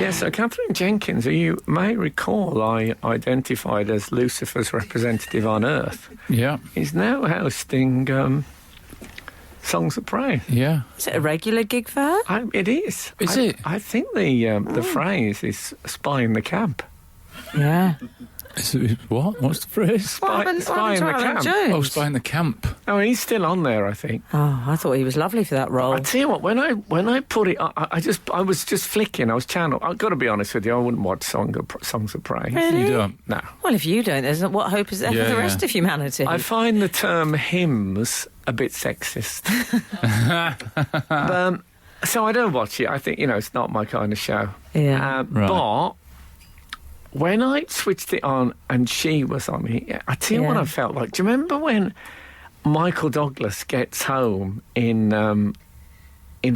Yes, so Catherine Jenkins, who you may recall I identified as Lucifer's representative on Earth, Yeah. is now hosting Songs of Praise. Yeah. Is it a regular gig for her? It is. Is it? I think the phrase is spying the camp. Yeah. What? What's the phrase? Spying the camp. Oh, spying the camp. Oh, he's still on there, I think. Oh, I thought he was lovely for that role. I tell you what, when I put it, I was just flicking. I was channel. I've got to be honest with you. I wouldn't watch Songs of Praise. Really? You don't? No. Well, if you don't, what hope is there Yeah, for the yeah. rest of humanity? I find the term hymns a bit sexist. So I don't watch it. I think it's not my kind of show. Yeah. Right. But when I switched it on and she was on it, I tell you what Yeah. I felt like. Do you remember when Michael Douglas gets home in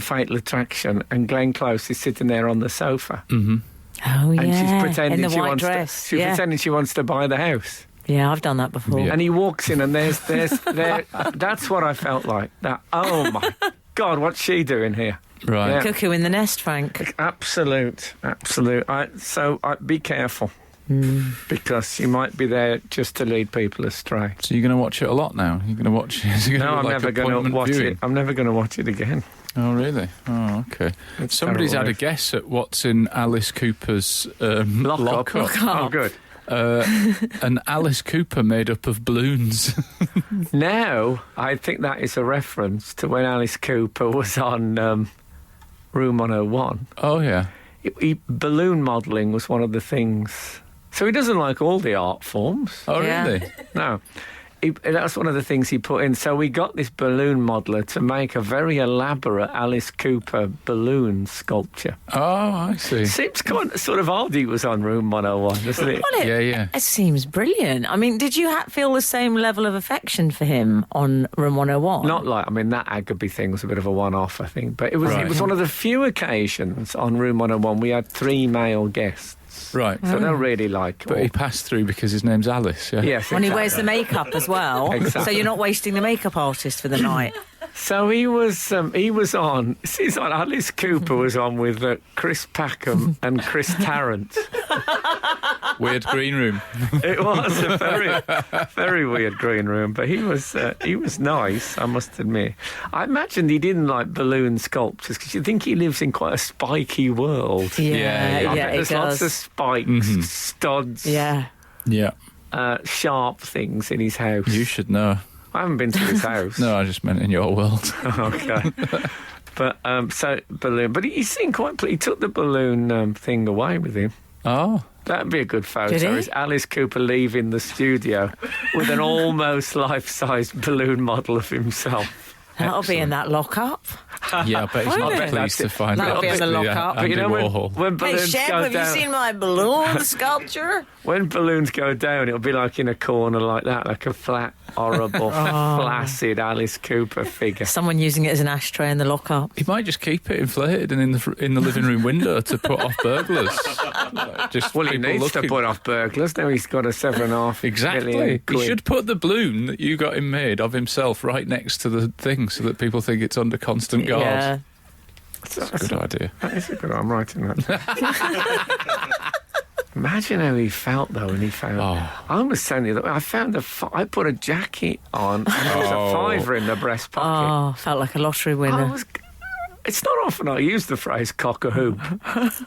Fatal Attraction and Glenn Close is sitting there on the sofa Oh, yeah. and she's pretending in the she white wants dress. to, she's pretending she wants to buy the house. Yeah, I've done that before. Yeah. And he walks in and there's that's what I felt like. That, oh my God, what's she doing here? Right. Yeah. Cuckoo in the nest, Frank. Absolute. So be careful because you might be there just to lead people astray. So you're going to watch it a lot now? You're going to watch it? Is it No, gonna I'm be like never going to appointment watch viewing? it. I'm never going to watch it again. Oh, really? Oh, okay. It's Somebody's terrible. had a guess at what's in Alice Cooper's lockup. Oh, good. An Alice Cooper made up of balloons. Now, I think that is a reference to when Alice Cooper was on Room 101. Oh, yeah. Balloon modelling was one of the things. So he doesn't like all the art forms. Oh, Yeah. really? No. That's one of the things he put in. So we got this balloon modeller to make a very elaborate Alice Cooper balloon sculpture. Oh, I see. Seems kind of sort of odd he was on Room 101, doesn't it? Well, Yeah. It seems brilliant. I mean, did you feel the same level of affection for him on Room 101? Not like, that Agaby thing was a bit of a one-off, I think. But it was Right. it was one of the few occasions on Room 101 we had 3 male guests. Right. So they're really likable. But he passed through because his name's Alice, yeah? Yes, When he exactly. wears the makeup as well. Exactly. So you're not wasting the makeup artist for the night. So he was on. He's on. Alice Cooper was on with Chris Packham and Chris Tarrant. Weird green room. It was a very, very weird green room, but he was nice, I must admit. I imagined he didn't like balloon sculptures because you think he lives in quite a spiky world. Yeah, I bet he there's does. lots of spikes, studs, Yeah. Yeah. sharp things in his house. You should know. I haven't been to his house. No, I just meant in your world. Okay. But so balloon. But he seemed quite. He took the balloon thing away with him. Oh. That'd be a good photo. Did he? Is Alice Cooper leaving the studio with an almost life-sized balloon model of himself. That'll be in that lock-up. Yeah, I bet he's Won't not it? pleased to find That'll out. be in the lockup. But Andy you know Warhol. when Hey, balloons Shep, go have down, you seen my balloon sculpture? when balloons go down, it'll be like in a corner like that, like a flat, horrible, flaccid Alice Cooper figure. Someone using it as an ashtray in the lockup. He might just keep it inflated and in the living room window to put off burglars. Just Well, he people needs to looking. put off burglars. Now he's got a $7.5 Exactly. million He quid. should put the balloon that you got him made of himself right next to the thing so that people think it's under constant guard. Yeah. That's a good idea. That is a good one. I'm writing that. Imagine how he felt though when he found. I was telling you that I found I put a jacket on and there was a fiver in the breast pocket. Oh, felt like a lottery winner. It's not often I use the phrase cock a hoop,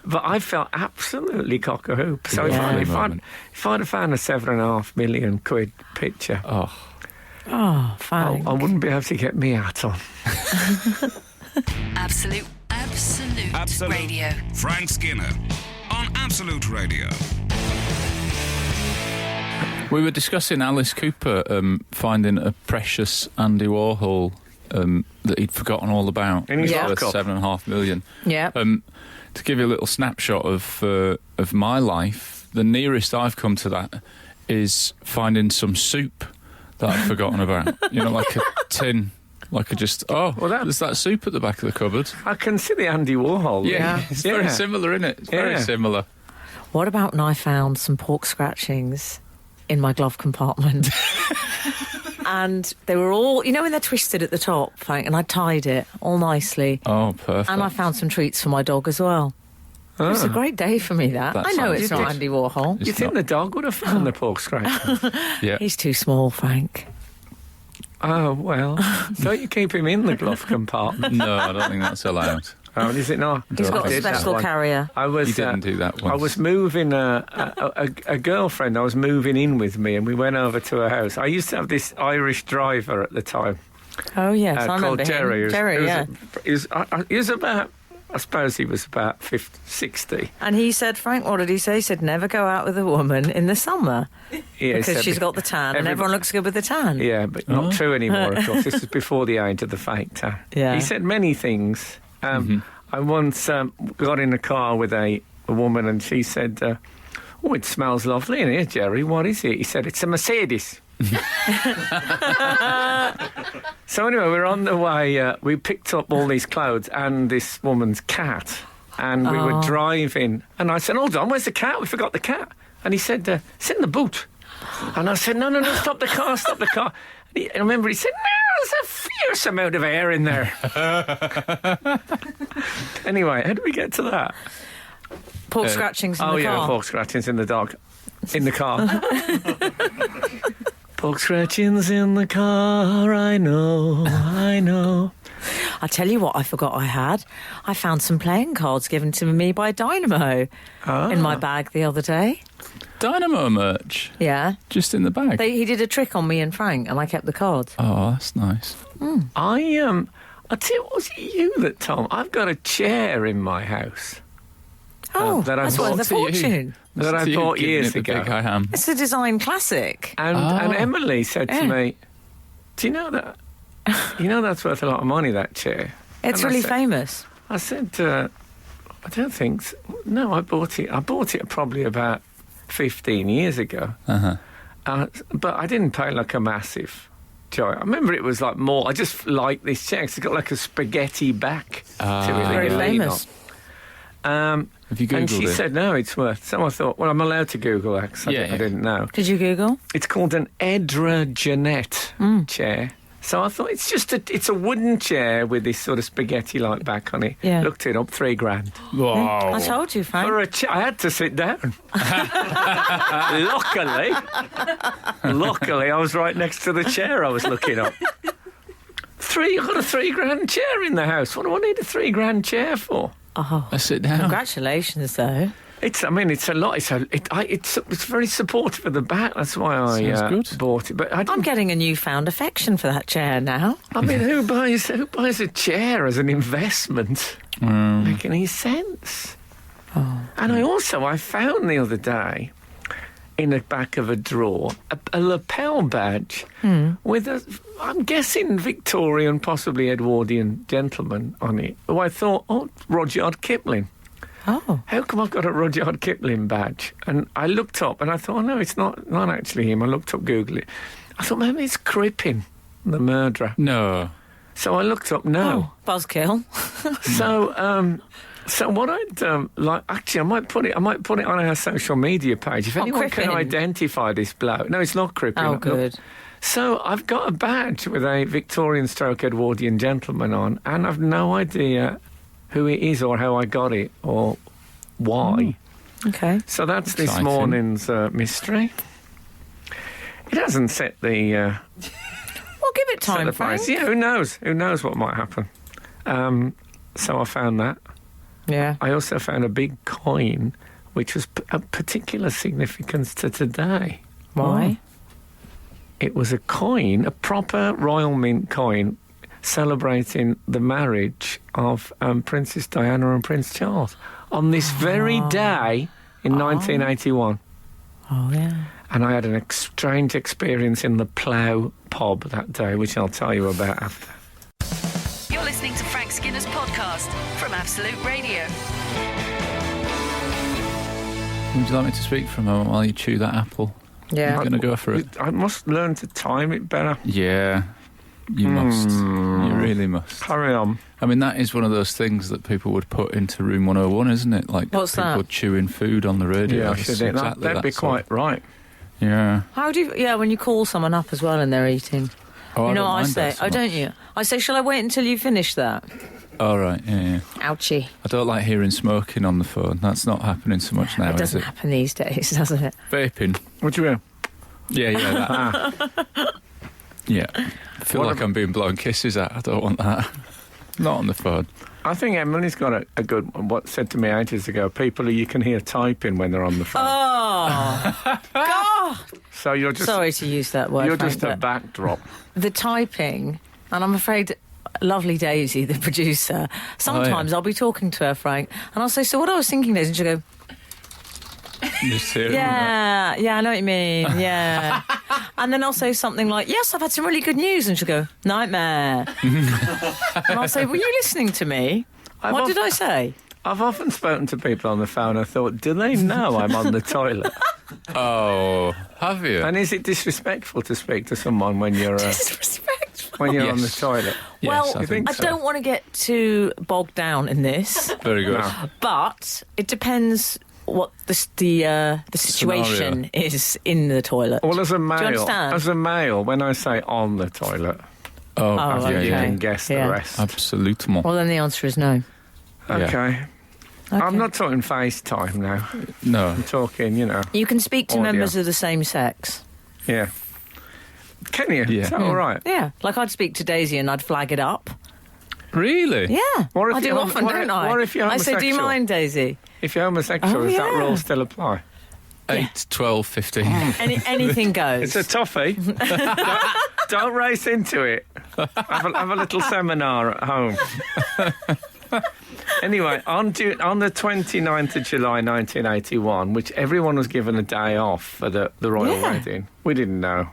but I felt absolutely cock a hoop. So if I'd have found a $7.5 million quid picture, Oh, thanks. I wouldn't be able to get me hat on. Absolute Radio. Frank Skinner on Absolute Radio. We were discussing Alice Cooper finding a precious Andy Warhol that he'd forgotten all about. In his Worth lockup. $7.5 million. Yeah. To give you a little snapshot of my life, the nearest I've come to that is finding some soup that I'd forgotten about. You know, like a tin. Like there's that soup at the back of the cupboard. I can see the Andy Warhol. Yeah, it's very similar, isn't it? It's very similar. What about when I found some pork scratchings in my glove compartment? And they were all, you know, when they're twisted at the top, Frank, and I tied it all nicely. Oh, perfect. And I found some treats for my dog as well. It was a great day for me, that. That I know sounds it's not good. Andy Warhol. Do you think the dog would have found the pork scratch? Yeah. He's too small, Frank. Oh, well, don't you keep him in the glove compartment? No, I don't think that's allowed. Oh, is it not? He's got I a did that special one. carrier. I was, You didn't do that once. I was moving a girlfriend. I was moving in with me, and we went over to her house. I used to have this Irish driver at the time Oh, yes, I remember called him. Jerry. Jerry, yeah. He was about. I suppose he was about 50, 60. And he said, Frank, what did he say? He said, never go out with a woman in the summer Yeah, he because said she's got the tan and everyone looks good with the tan. Yeah, but not true anymore, of course. This is before the age of the fake tan. Yeah. He said many things. I once got in a car with a woman and she said, oh, it smells lovely in here, Jerry. What is it? He said, it's a Mercedes. So anyway, we're on the way. We picked up all these clothes and this woman's cat. And we were driving. And I said, hold on, where's the cat? We forgot the cat. And he said, it's in the boot. And I said, no, stop the car, stop the car. And I remember he said, no, there's a fierce amount of air in there. Anyway, how did we get to that? Pork scratchings in the car. Oh, yeah, pork scratchings in the car. Pork scratchings in the car, I know. I tell you what I forgot I had. I found some playing cards given to me by Dynamo in my bag the other day. Dynamo merch. Yeah. Just in the bag. He did a trick on me and Frank and I kept the cards. Oh, that's nice. I tell you, was it you that told me? I've got a chair in my house. Oh, that I that's worth bought a to you. fortune. That I So you bought giving years it the ago. Big I am. It's a design classic. And Emily said to Yeah. me, do you know that? You know that's worth a lot of money, that chair. It's And I really said- famous. I said, I don't think so. No, I bought it. I bought it probably about 15 years ago. But I didn't pay like a massive joy. I remember it was like more. I just like this chair 'cause it's got like a spaghetti back to it. that Very you lean famous. on. Have you Googled And she it? said, no, it's worth. So I thought, well, I'm allowed to Google that 'cause I Yeah. didn't know. Did you Google? It's called an Edra Jeanette chair. So I thought it's a wooden chair with this sort of spaghetti-like back on it. Yeah. Looked it up, $3,000. Wow. I told you, Frank. For a chair, I had to sit down. Luckily, I was right next to the chair I was looking up. I got a $3,000 chair in the house. What do I need a $3,000 chair for? Oh, I sit down. congratulations, though. It's a lot. It's very supportive of the back. That's why I Sounds good. bought it. But I I'm didn't. getting a newfound affection for that chair now. I mean, who buys a chair as an investment? Make any sense? And I found the other day in the back of a drawer a lapel badge with I'm guessing Victorian, possibly Edwardian gentleman on it. Oh, I thought, Rudyard Kipling. Oh. How come I've got a Rudyard Kipling badge? And I looked up and I thought, no, it's not actually him. I looked up, Google it. I thought, maybe it's Crippen, the murderer. No. So I looked up, no. Oh, buzzkill. So what I'd actually, I might put it on our social media page. If anyone Crippen. can identify this bloke. No, it's not Crippen. Oh, good. So I've got a badge with a Victorian stroke Edwardian gentleman on, and I've no idea who it is or how I got it or why. Okay. So that's Exciting. this morning's mystery. It hasn't set the... Well, give it time, Frank. Yeah, who knows? Who knows what might happen? So I found that. Yeah. I also found a big coin, which was of particular significance to today. Why? It was a coin, a proper Royal Mint coin, celebrating the marriage of Princess Diana and Prince Charles on this very day in 1981. Oh, yeah. And I had an strange experience in the Plough pub that day, which I'll tell you about after. You're listening to Frank Skinner's podcast from Absolute Radio. Would you like me to speak for a moment while you chew that apple? Yeah. I'm going to go for it. I must learn to time it better. Yeah, you must. You really must. Carry on. I mean, that is one of those things that people would put into Room 101, isn't it? Like What's people that? chewing food on the radio. Yeah, I It's should do that. exactly That'd be that sort. quite right. Yeah. How do you... Yeah, when you call someone up as well and they're eating. Oh, You know don't what I mind say? that so Oh, don't much. you? I say, shall I wait until you finish that? All right, yeah. Ouchie. I don't like hearing smoking on the phone. That's not happening so much now, It is doesn't it? happen these days, does it? Vaping. What do you mean? Yeah, that. Yeah. I feel What like I'm being blown kisses at. I don't want that. Not on the phone. I think Emily's got a good what said to me ages ago. People who you can hear typing when they're on the phone. Oh, God! So you're just Sorry to use that word, you're Frank, just a but backdrop. the typing, and I'm afraid... Lovely Daisy, the producer. Sometimes I'll be talking to her, Frank, and I'll say, "So what I was thinking, Daisy," and she'll go, Just hearing "Yeah, I know what you mean, yeah." And then I'll say something like, "Yes, I've had some really good news," and she'll go, "Nightmare." And I'll say, "Were you listening to me? What did I say?" I've often spoken to people on the phone. I thought, do they know I'm on the toilet? that. Oh, have you? And is it disrespectful to speak to someone when you're Disrespectful. when you're on the Yes. toilet? Yes, Well, I think I so. don't want to get too bogged down in this, Very good. No. but it depends what the situation is in the toilet. Well, as a Do you male, understand? when I say on the toilet, Oh, Oh, I think you okay. can guess Yeah. the rest. absolutement. Well, then the answer is no. Okay. Okay. I'm not talking FaceTime now. No. I'm talking, You can speak to Audio. members of the same sex. yeah. Can you? Yeah. Is that all right? Yeah, like I'd speak to Daisy and I'd flag it up. Really? Yeah, What if I do you're- often, what don't if- I? what if you're I say, "Do you homosexual?" mind, Daisy?" If you're homosexual, Oh, does that yeah. rule still apply? 8, 12, 15. Anything goes. It's a toffee. don't race into it. Have a little seminar at home. Anyway, on the 29th of July 1981, which everyone was given a day off for the royal Yeah. wedding, we didn't know.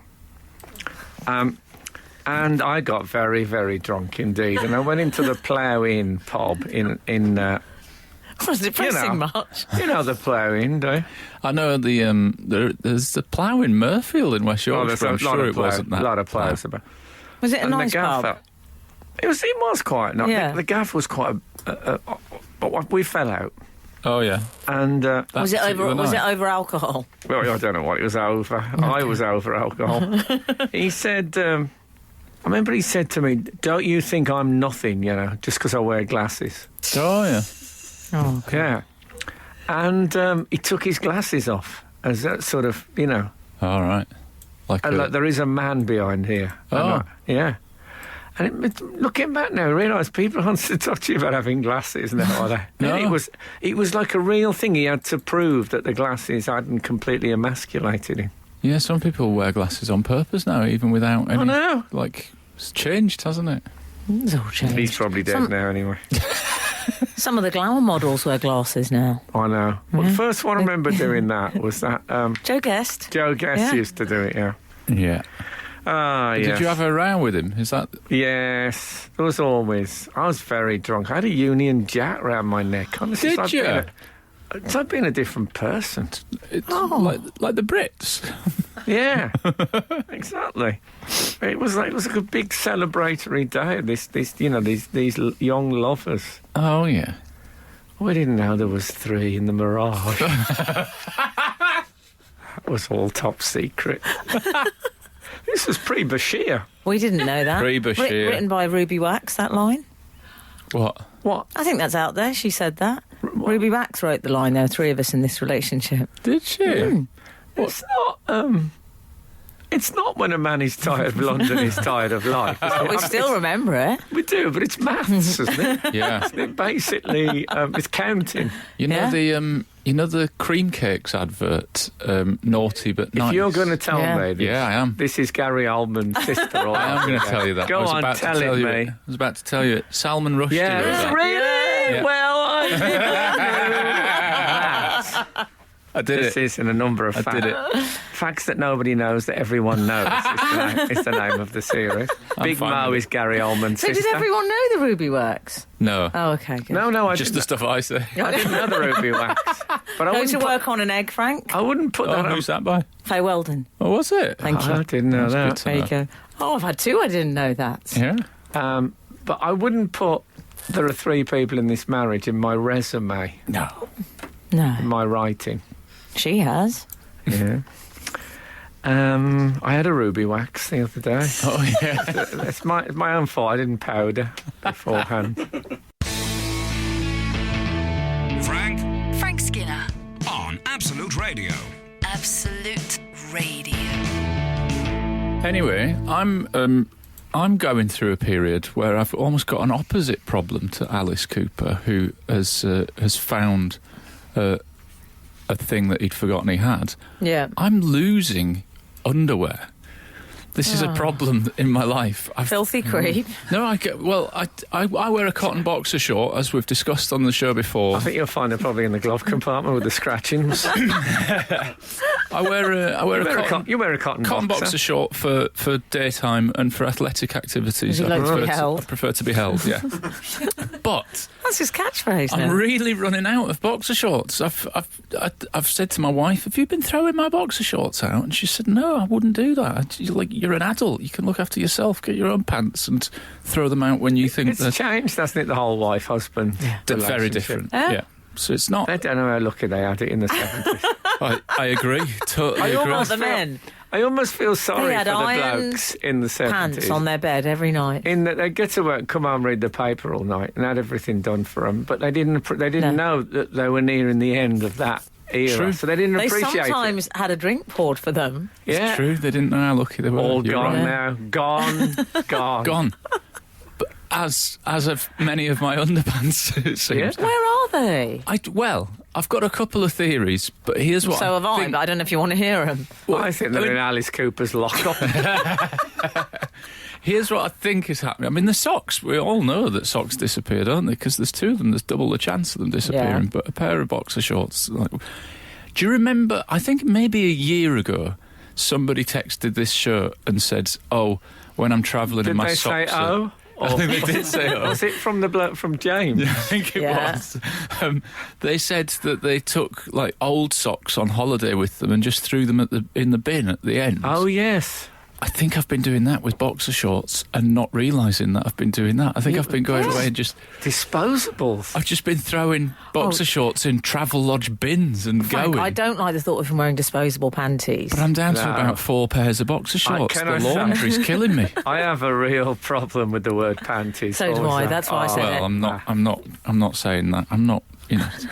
And I got very, very drunk indeed. And I went into the Plough Inn pub in Was it pressing you know. much? you know the Plough Inn, do you? I know there's the Plough in Murfield in West Yorkshire. there's I'm sure it wasn't that. a lot of ploughs about. Was it a And nice the gaffer, pub? It was quite nice. Yeah. The gaff was quite but we fell out. Oh, yeah. And That Was it particular over? Was it night. over alcohol? well, I don't know what it was over. I was over alcohol. He said, I remember he said to me, "Don't you think I'm nothing, just because I wear glasses?" Oh, yeah. Oh, Yeah. And he took his glasses off as that sort of, All right. Like like there is a man behind here. Oh. And yeah. And looking back now, I realise people aren't so touchy about having glasses now, are they? No. It was like a real thing. He had to prove that the glasses hadn't completely emasculated him. Yeah, some people wear glasses on purpose now, even without any... I know. Like, it's changed, hasn't it? it's all changed. He's probably dead now anyway. Some of the glamour models wear glasses now. I know. Well, the first one I remember doing that was that Joe Guest. Joe Guest Yeah. used to do it. Yeah. Yeah. Yes. Did you have a row with him? Is that... Yes, there was always. I was very drunk. I had a Union Jack round my neck. Honestly, Did you? It's like being a different person. It's like the Brits. Yeah, exactly. It was like a big celebratory day. These young lovers. Oh, yeah. We didn't know there was 3 in the Mirage. That was all top secret. This was pre-Bashir. We didn't know that. Pre-Bashir. Written by Ruby Wax, that line. What? What? I think that's out there. She said that. Ruby Wax wrote the line, there are 3 of us in this relationship. Did she? It's not. It's not when a man is tired of London, he's tired of life. We still remember it. We do, but it's maths, isn't it? Yeah. It basically, it's counting. You know Yeah. the cream cakes advert, naughty but nice. If you're going to tell Yeah. me this, Yeah, I am. this is Gary Oldman's sister. All I am going to tell you that. Go I was on, about to tell it you me. I was about to tell you it. Salman Rushdie Yeah, wrote that. really? Yeah. Well, I didn't know that. I did This it. is in a number of I facts. did it. Facts that nobody knows that everyone knows is the name of the series. Big fine Mo with is Gary Oldman's So sister. did everyone know the Ruby Wax? No. Oh, okay, good. No, I Just the didn't. stuff I say. I didn't know the Ruby Wax. But I Go wouldn't to put, work on an egg, Frank. I wouldn't put Oh, that on. who's that by? Faye Weldon. Oh, was it? Thank you. I didn't know That's that. good There you go. Oh, I've had 2. I didn't know that. Yeah. But I wouldn't put there are 3 people in this marriage in my resume, No. No. in my writing. She has. Yeah. I had a Ruby Wax the other day. Oh, yeah. It's my own fault. I didn't powder beforehand. Frank Skinner. on Absolute Radio. Absolute Radio. Anyway, I'm going through a period where I've almost got an opposite problem to Alice Cooper, who has found a thing that he'd forgotten he had. Yeah. I'm losing underwear. This is a problem in my life. Filthy creep. No, I wear a cotton boxer short, as we've discussed on the show before. I think you'll find it probably in the glove compartment with the scratchings. I wear You wear a cotton boxer short for daytime and for athletic activities. Would you like to be held? I prefer to be held, yeah. But That's his catchphrase I'm now. really running out of boxer shorts. I've said to my wife, "Have you been throwing my boxer shorts out?" And she said, "No, I wouldn't do that. You're an adult. You can look after yourself. Get your own pants and throw them out when you think It's they're changed, hasn't it, the whole wife-husband very relationship? different." Yeah. Yeah. So it's not. I don't know how lucky they had it in the 70s. I agree. Totally I agree. almost The men. I almost feel sorry They had for the iron blokes in the 70s. Pants on their bed every night. In that they'd get to work, come home, read the paper all night, and had everything done for them. But they didn't know that they were nearing the end of that era, True. so they didn't They appreciate sometimes had a drink poured for them. it. Yeah, It's true. They didn't know how lucky they were. all You're gone right. now, gone. Gone. But as of many of my underpants, it seems. Yeah. Where are they? I've got a couple of theories, but here's what So have I, think. but I don't know if you want to hear them. Well, I think they're in Alice Cooper's lockup. Here's what I think is happening. I mean, the socks, we all know that socks disappear, don't they? Because there's 2 of them, there's double the chance of them disappearing. Yeah. But a pair of boxer shorts. Do you remember, I think maybe a year ago, somebody texted this show and said, "Oh, when I'm travelling Did and my they say socks are-" oh? I think they did say oh. Was it from the bloke from James? I think it Yeah. was. They said that they took like old socks on holiday with them and just threw them in the bin at the end. Oh, yes. I think I've been doing that with boxer shorts and not realising that I've been doing that. I think I've been going away and just... Disposables. I've just been throwing boxer shorts in travel lodge bins and Frank, going. I don't like the thought of him wearing disposable panties. But I'm down to No. about 4 pairs of boxer shorts. can The I say- laundry's killing me. I have a real problem with the word panties. So do Always I. have. That's why I said Well, it. I'm not saying that. I'm not,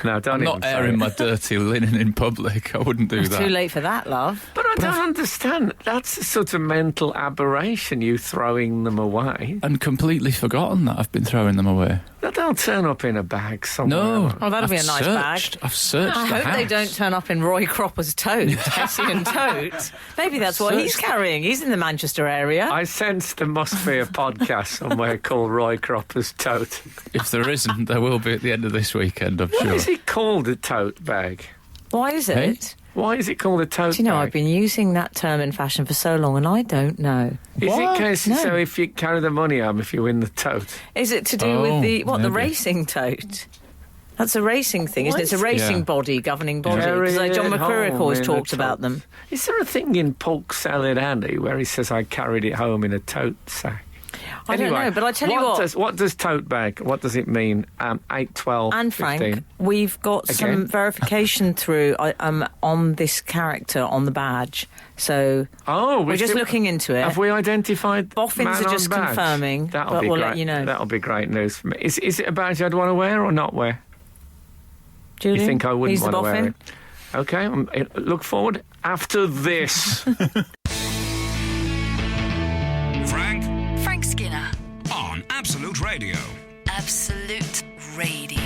No, don't I'm even not say airing it. my dirty linen in public. I wouldn't do It's that. too late for that, love. But I don't understand. That's a sort of mental aberration, you throwing them away. And completely forgotten that I've been throwing them away. They'll turn up in a bag somewhere. No. Oh, that'll be a nice bag. I've searched I the hope house. they don't turn up in Roy Cropper's Tote, Hessian Tote. Maybe that's what he's carrying. He's in the Manchester area. I sense there must be a podcast somewhere called Roy Cropper's Tote. If there isn't, there will be at the end of this weekend, I'm Why sure. is it called a tote bag? Why is it? Hey? Why is it called a tote Do you know, bag? I've been using that term in fashion for so long and I don't know. Is it case No. so if you carry the money home if you win the tote? Is it to do Oh, with the maybe. racing tote? That's a racing thing, isn't it? It's a racing Yeah. body, governing body. Carry Because John it McCurrick home always in a talked about tote. them. Is there a thing in Polk Salad Andy where he says I carried it home in a tote sack? I don't know, but I tell you what. What does tote bag, what does it mean? 8, 12, And Frank, 15? we've got some Again? verification through on this character on the badge. So Oh, we're just looking into it. Have we identified Boffins man are just on badge? confirming, That'll but be we'll great. let you know. That'll be great news for me. Is it a badge I'd want to wear or not wear? Julian, You think I wouldn't he's the want to wear boffin? it? Okay, look forward after this. Frank Skinner. on Absolute Radio. Absolute Radio.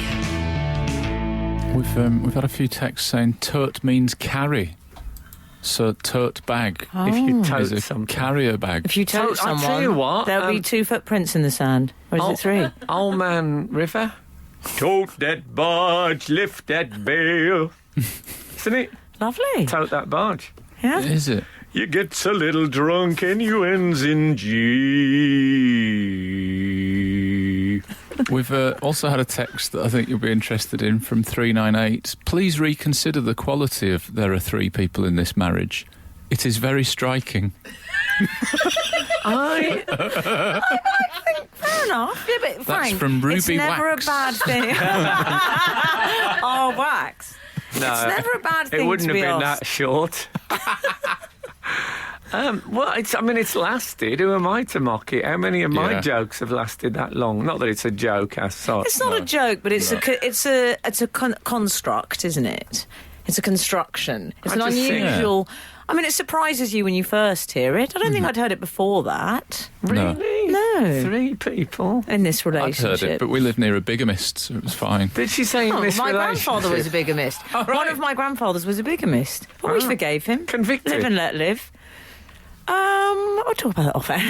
We've had a few texts saying tote means carry. So tote bag If you tote is a something. carrier bag. If you tote So, I'll someone, tell you what, there'll be 2 footprints in the sand. Or is it 3? Old Man River. Tote that barge, lift that bale. Isn't it? Lovely. Tote that barge. Yeah. Is it? You gets a little drunk and you ends in G. We've also had a text that I think you'll be interested in from 398. Please reconsider the quality of there are 3 people in this marriage. It is very striking. I Fair enough. Yeah, but Frank, from Ruby it's never Wax. a bad thing. Oh, Wax. no, It's never a bad thing it wouldn't to have be been asked. that short. Well, it's lasted. Who am I to mock it? How many of my Yeah. jokes have lasted that long? Not that it's a joke as such. It's not a joke, but it's a construct, isn't it? It's a construction. It's an I just think- unusual. I mean, it surprises you when you first hear it. I don't think I'd heard it before that. Really? No. 3 people? In this I'd relationship. heard it, but we live near a bigamist, so it was fine. Did she say in Oh, this my relationship? grandfather was a bigamist. One of my grandfathers was a bigamist. But we forgave him. Convicted? Live and let live. I'll talk about that off air.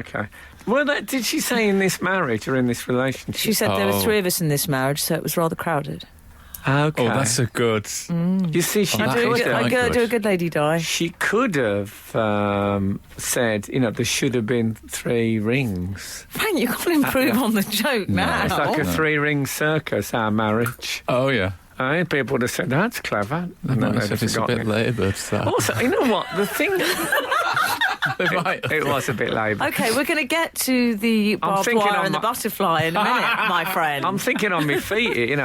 Okay. Well, did she say in this marriage or in this relationship? She said there were Oh. 3 of us in this marriage, so it was rather crowded. Okay. Oh, that's a good... You see, she Oh, that could is have. quite I do a good. good lady die. She could have said, there should have been 3 rings. Frank, you can't improve on the joke now. It's like a 3-ring circus, our marriage. Oh, yeah. People would have said, that's clever. They And then might have they'd said have it's a forgotten bit it. laboured, that. Also, you know what? The thing... They might have. It was a bit laboured. Okay, we're going to get to the barbed thinking wire on and the my- butterfly in a minute, my friend. I'm thinking on my feet,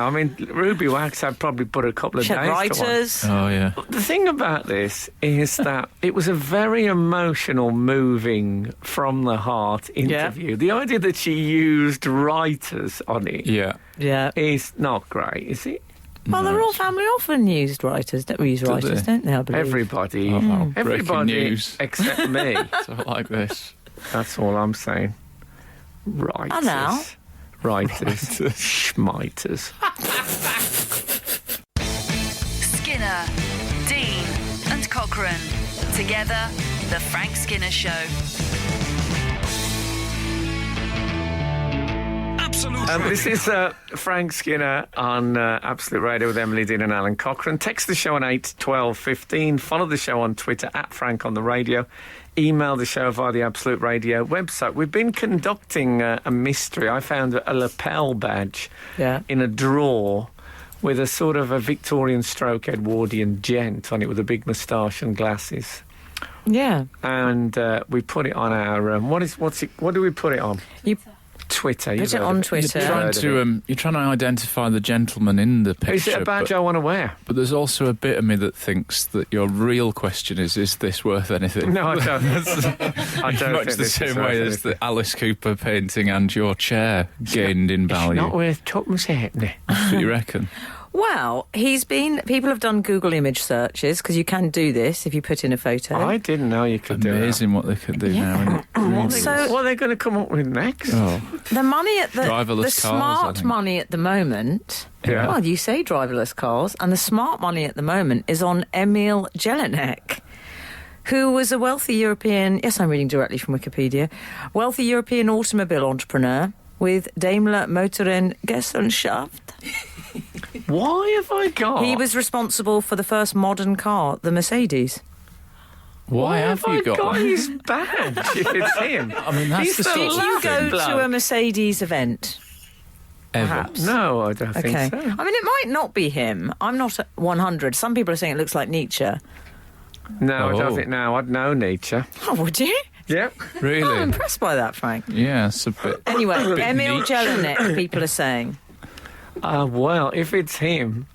Ruby Wax, I'd probably put a couple of She had days to one. writers. Oh, yeah. The thing about this is that it was a very emotional, moving, from the heart interview. The idea that she used writers on it Yeah. Yeah. is not great, is it? Well, the royal family often used writers. Don't we use writers, they? don't they, I believe? Everybody. Oh, wow. Breaking Everybody news. except me. So like this. That's all I'm saying. Writers. Oh, now? Writers. Schmiters. Skinner, Dean, and Cochrane. Together, The Frank Skinner Show. Absolute This Radio. is Frank Skinner on Absolute Radio with Emily Dean and Alan Cochrane. Text the show on 8 12 15. Follow the show on Twitter at Frank on the Radio. Email the show via the Absolute Radio website. We've been conducting a mystery. I found a lapel badge in a drawer with a sort of a Victorian stroke Edwardian gent on it with a big moustache and glasses. Yeah. And we put it on our... what do we put it on? You Twitter. put You've it heard on of Twitter. You're trying to identify the gentleman in the picture. Is it a badge I want to wear? But there's also a bit of me that thinks that your real question is this worth anything? No, I don't. I don't Much think the this is same way worth as anything. the Alice Cooper painting and your chair gained in It's value. not worth tuppence halfpenny. That's what you reckon? Well, people have done Google image searches, because you can do this if you put in a photo. I didn't know you could do that. Amazing what they can do now, isn't it? What are they going to come up with next? Oh. The money at the Driverless cars, I smart think. money at the moment. Yeah. Well, you say driverless cars, and the smart money at the moment is on Emil Jelinek, who was a wealthy European. Yes, I'm reading directly from Wikipedia. Wealthy European automobile entrepreneur with Daimler Motoren Gesellschaft. Why have I got? He was responsible for the first modern car, the Mercedes. Why have you I got his badge if it's him? I mean, that's He's the sort Did of you go bloke. to a Mercedes event? ever? Perhaps. No, I don't think Okay. so. I mean, it might not be him. I'm not 100. Some people are saying it looks like Nietzsche. No, I Oh. don't think. No, I'd know Nietzsche. Oh, would you? Yep. Really? I'm impressed by that, Frank. Yeah, it's a bit... Anyway, bit Emil Nietzsche. Jelinek, people are saying. Well, if it's him,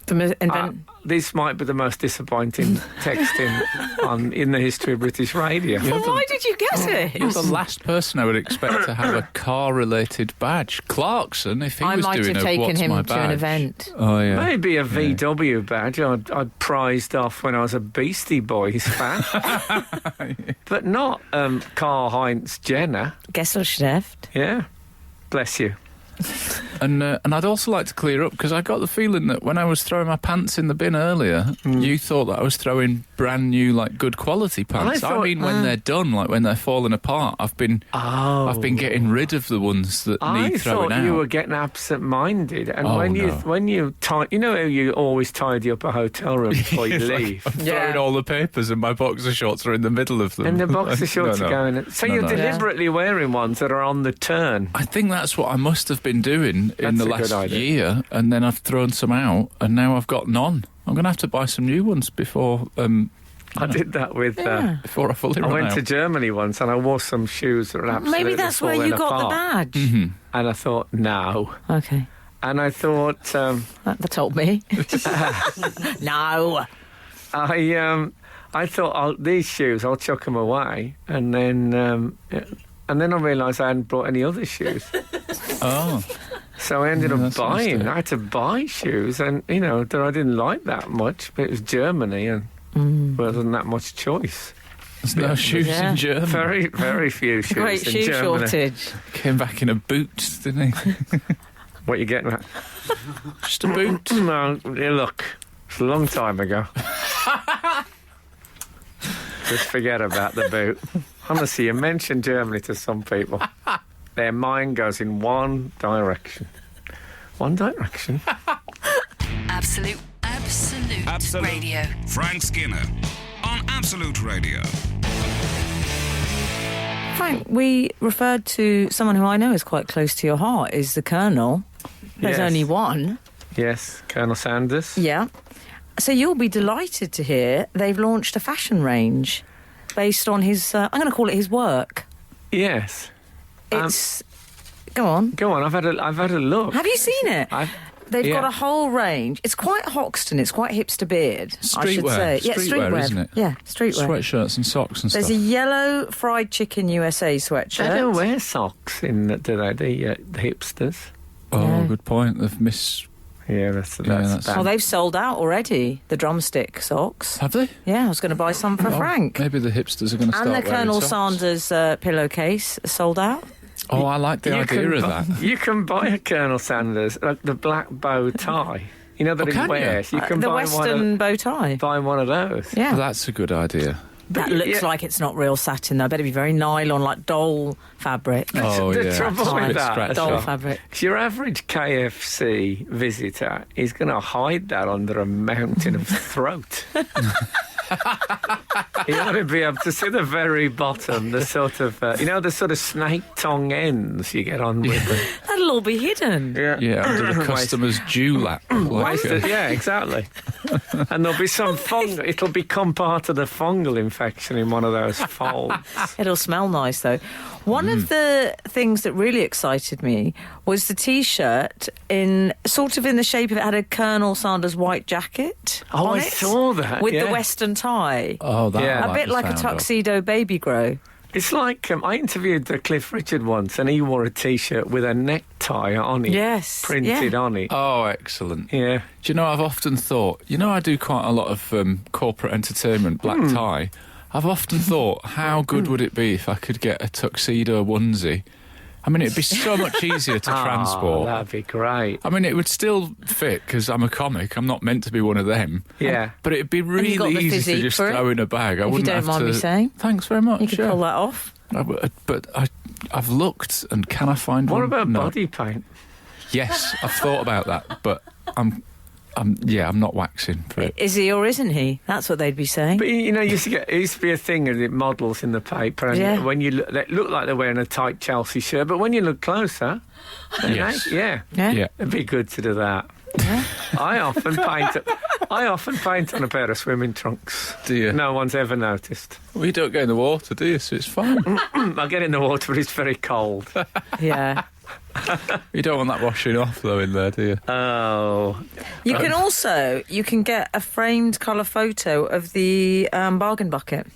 this might be the most disappointing text in the history of British radio. Well, why did you get it? You're the last person I would expect to have a car-related badge. Clarkson, if he I was might doing have a taken What's him My to an Badge? event. Oh, yeah. Maybe a VW badge I'd prized off when I was a Beastie Boys fan. But not Karl-Heinz Jenner. Gesellschaft. Yeah. Bless you. And I'd also like to clear up, because I got the feeling that when I was throwing my pants in the bin earlier, you thought that I was throwing brand new, like, good quality pants. I thought- mean, when they're done, like when they're falling apart, I've been getting rid of the ones that I need throwing thought out. you were getting absent-minded, and Oh, when no. you know how you always tidy up a hotel room before you It's like leave. I'm throwing all the papers, and my boxer shorts are in the middle of them. And the boxer shorts are going. So you're No. deliberately wearing ones that are on the turn. I think that's what I must have been doing in That's the a good last idea. year, and then I've thrown some out, and now I've got none. I'm going to have to buy some new ones before I did that with. before I fully I run went out. to Germany once, and I wore some shoes that were absolutely Maybe that's where falling you got the apart. badge. Mhm. And I thought, no. Okay. And I thought, That told me. No. I thought, these shoes, I'll chuck them away, and then I realised I hadn't brought any other shoes. Oh, So I ended up that's a buying. mistake. I had to buy shoes, and that I didn't like that much. But it was Germany, and there wasn't that much choice. there's no shoes Yeah. in Germany. Very, very few shoes Great in shoe Germany. shortage. Came back in a boot, didn't he? What you getting at? Just a boot. No, yeah, look, it's a long time ago. Just forget about the boot. Honestly, you mention Germany to some people, their mind goes in one direction. One direction? Absolute Radio. Frank Skinner on Absolute Radio. Frank, we referred to someone who I know is quite close to your heart, is the Colonel. There's Yes. only one. Yes, Colonel Sanders. Yeah. So you'll be delighted to hear they've launched a fashion range based on his, I'm going to call it his work. Yes. It's... Go on. Go on, I've had a look. Have you seen it? They've yeah. got a whole range. It's quite Hoxton. It's quite hipster beard, I should Streetwear. say. Yeah, Streetwear, isn't it? Yeah, streetwear. Sweatshirts and socks and There's a stuff. yellow fried chicken USA sweatshirt. They don't wear socks do they? The hipsters. Oh, Yeah. good point. They've missed... Yeah, that's that's- bad. Oh, they've sold out already, the drumstick socks. Have they? Yeah, I was going to buy some for Oh, Frank. Maybe the hipsters are going to start And the wearing Colonel socks. Sanders pillowcase sold out. Oh, I like the idea of that. You can buy a Colonel Sanders, like the black bow tie. You know that Oh, he can you? wears. You can The buy Western bow tie. buy one of those. Yeah. That's a good idea. That But, looks yeah. like it's not real satin, though. Better be very nylon, like doll fabric. Oh, the yeah. trouble It's a with bit that, scratchy. Doll fabric. Your average KFC visitor is going to hide that under a mountain of throat. You ought to be able to see the very bottom, the sort of, the sort of snake tongue ends you get on with them. That'll all be hidden. Yeah, under the customer's dewlap. Wasted, yeah, exactly. And there'll be some fungal, it'll become part of the fungal infection in one of those folds. It'll smell nice, though. One of the things that really excited me was the T-shirt in the shape of it had a Colonel Sanders white jacket. Oh, on I it, saw that, with yeah. the Western tie. Oh, that Yeah. I A like bit the like a sound of. tuxedo baby grow. It's like I interviewed Cliff Richard once, and he wore a T-shirt with a necktie on it. Yes, printed on it. Oh, excellent. Yeah. Do you know, I've often thought, I do quite a lot of corporate entertainment, black tie. I've often thought, how good would it be if I could get a tuxedo onesie? I mean, it'd be so much easier to transport. That'd be great. I mean, it would still fit because I'm a comic. I'm not meant to be one of them. Yeah. But it'd be really got the easy to physique just for it? throw in a bag. I If you wouldn't don't have mind to. me saying. Thanks very much. You could yeah. pull that off. I've looked, and can I find one? What about No. body paint? Yes, I've thought about that, but I'm not waxing for it. Is he or isn't he? That's what they'd be saying. But it used to be a thing of the models in the paper, and Yeah. when you look, they look like they're wearing a tight Chelsea shirt, but when you look closer, Yes. yeah, Yeah. it'd be good to do that. I often paint on a pair of swimming trunks. Do you? No one's ever noticed. Well, you don't go in the water, do you? So it's fine. I get in the water, but it's very cold. Yeah. You don't want that washing off, though, in there, do you? Oh, You can get a framed colour photo of the bargain bucket.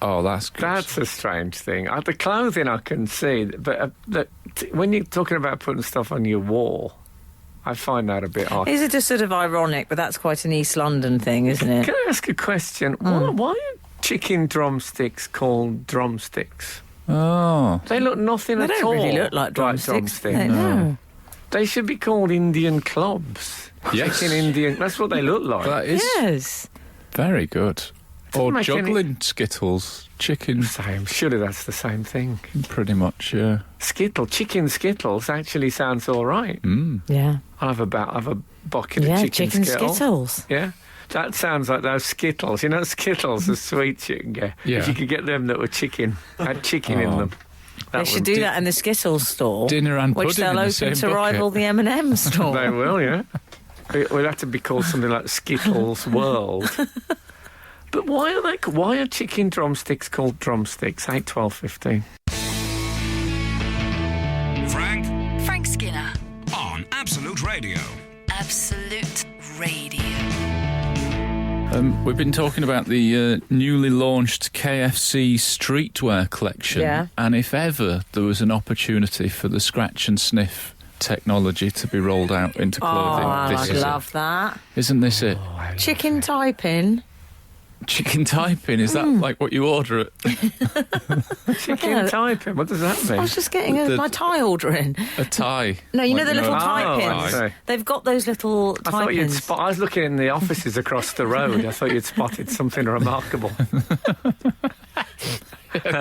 Oh, that's good. that's a strange thing. The clothing I can see, but when you're talking about putting stuff on your wall, I find that a bit odd. Is it just sort of ironic, but that's quite an East London thing, isn't it? Can I ask a question? Why are chicken drumsticks called drumsticks? Oh. They look nothing They at don't all really look like drumsticks. drumsticks. No. They should be called Indian clubs. Yes. Chicken Indian. That's what they look like. That is Yes. very good. Or make any- juggling Skittles. Chicken, Same. Surely that's the same thing. pretty much, yeah. Chicken Skittles actually sounds all right. Yeah. I'll have a bucket Yeah, of chicken Skittles. Skittles. Yeah. That sounds like those Skittles. You know, Skittles are sweets you can get. Yeah. If you could get them that were had chicken in them. They should do that in the Skittles store. Dinner and which pudding they'll in the open same to bucket. rival the M&M store. They will, yeah. We'll have to be called something like Skittles World. But why are chicken drumsticks called drumsticks? 8, 12, 15. Frank Skinner. on Absolute Radio. Absolute Radio. We've been talking about the newly launched KFC streetwear collection. Yeah. And if ever there was an opportunity for the scratch and sniff technology to be rolled out into clothing, this I'd is love that. it. Isn't this it? Chicken typing. Chicken typing, is that like what you order at Chicken Yeah. typing? What does that I mean? was just getting The- my tie order in. a tie? No, you know Like, the little Oh, tie I pins? see. They've got those little I tie thought you'd pins. I was looking in the offices across the road. I thought you'd spotted something remarkable.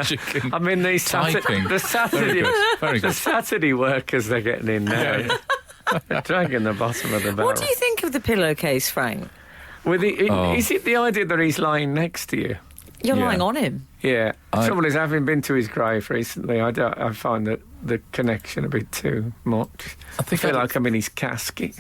chicken I mean, the typing. Saturday, Very the good. Saturday workers they're getting in now. They're dragging the bottom of the barrel. What do you think of the pillowcase, Frank? Is it the idea that he's lying next to you? You're Yeah. lying on him. Yeah. The trouble is, having been to his grave recently, I find that the connection a bit too much. I feel like I'm in his casket.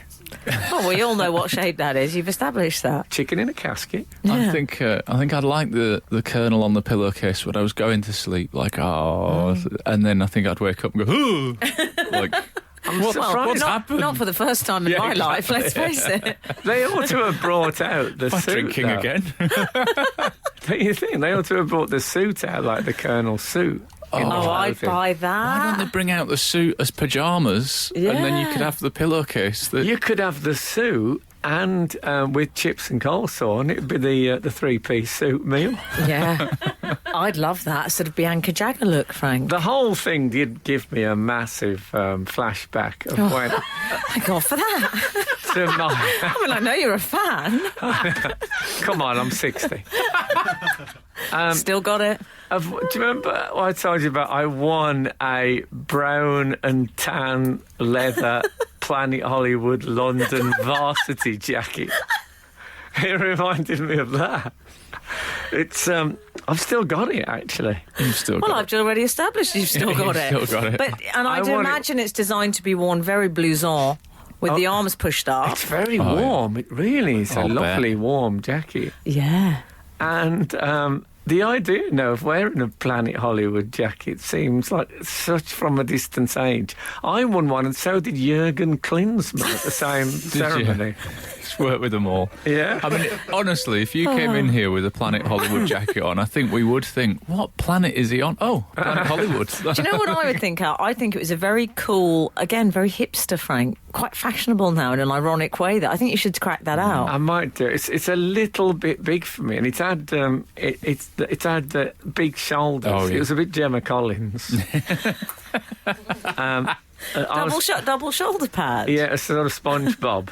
Oh, we all know what shape that is. You've established that. Chicken in a casket. I think I'd like the kernel on the pillowcase when I was going to sleep, like and then I think I'd wake up and go, ooh, like what's happened? Not for the first time in Yeah, my life, let's face it. They ought to have brought out the Am I suit. drinking though. again? Don't you think they ought to have brought the suit out, like the Colonel's suit? in the Oh, I'd clothing? buy Why don't they that. bring out the suit as pyjamas, and then you Yeah. could have the pillowcase? That You could have the suit and with chips and coleslaw, and it'd be the three-piece suit meal. Yeah. I'd love that. Sort of Bianca Jagger look, Frank. The whole thing did give me a massive flashback of when Thank God for that. to my. I mean, I know you're a fan. Come on, I'm 60. Still got it. Do you remember what I told you about? I won a brown and tan leather Planet Hollywood London varsity jacket. It reminded me of that. It's I've still got it actually. you've still Well, got. I've already established you've still got it. Still got it. But and I I do want it- imagine it's designed to be worn very blouson with the arms pushed up. It's very Oh, yeah. warm. It really is a I'll bet. lovely warm jacket. Yeah. And The idea now of wearing a Planet Hollywood jacket seems like such from a distant age. I won one, and so did Jurgen Klinsmann at the same ceremony. Just work with them all. Yeah. I mean, honestly, if you came in here with a Planet Hollywood jacket on, I think we would think, what planet is he on? Oh, Planet Hollywood. Do you know what I would think, Al? I think it was a very cool, again, very hipster, Frank, quite fashionable now in an ironic way. That I think you should crack that out. I might do. It's a little bit big for me, and it's had big shoulders. Oh, yeah. It was a bit Gemma Collins. Double shoulder pad. Yeah, a sort of SpongeBob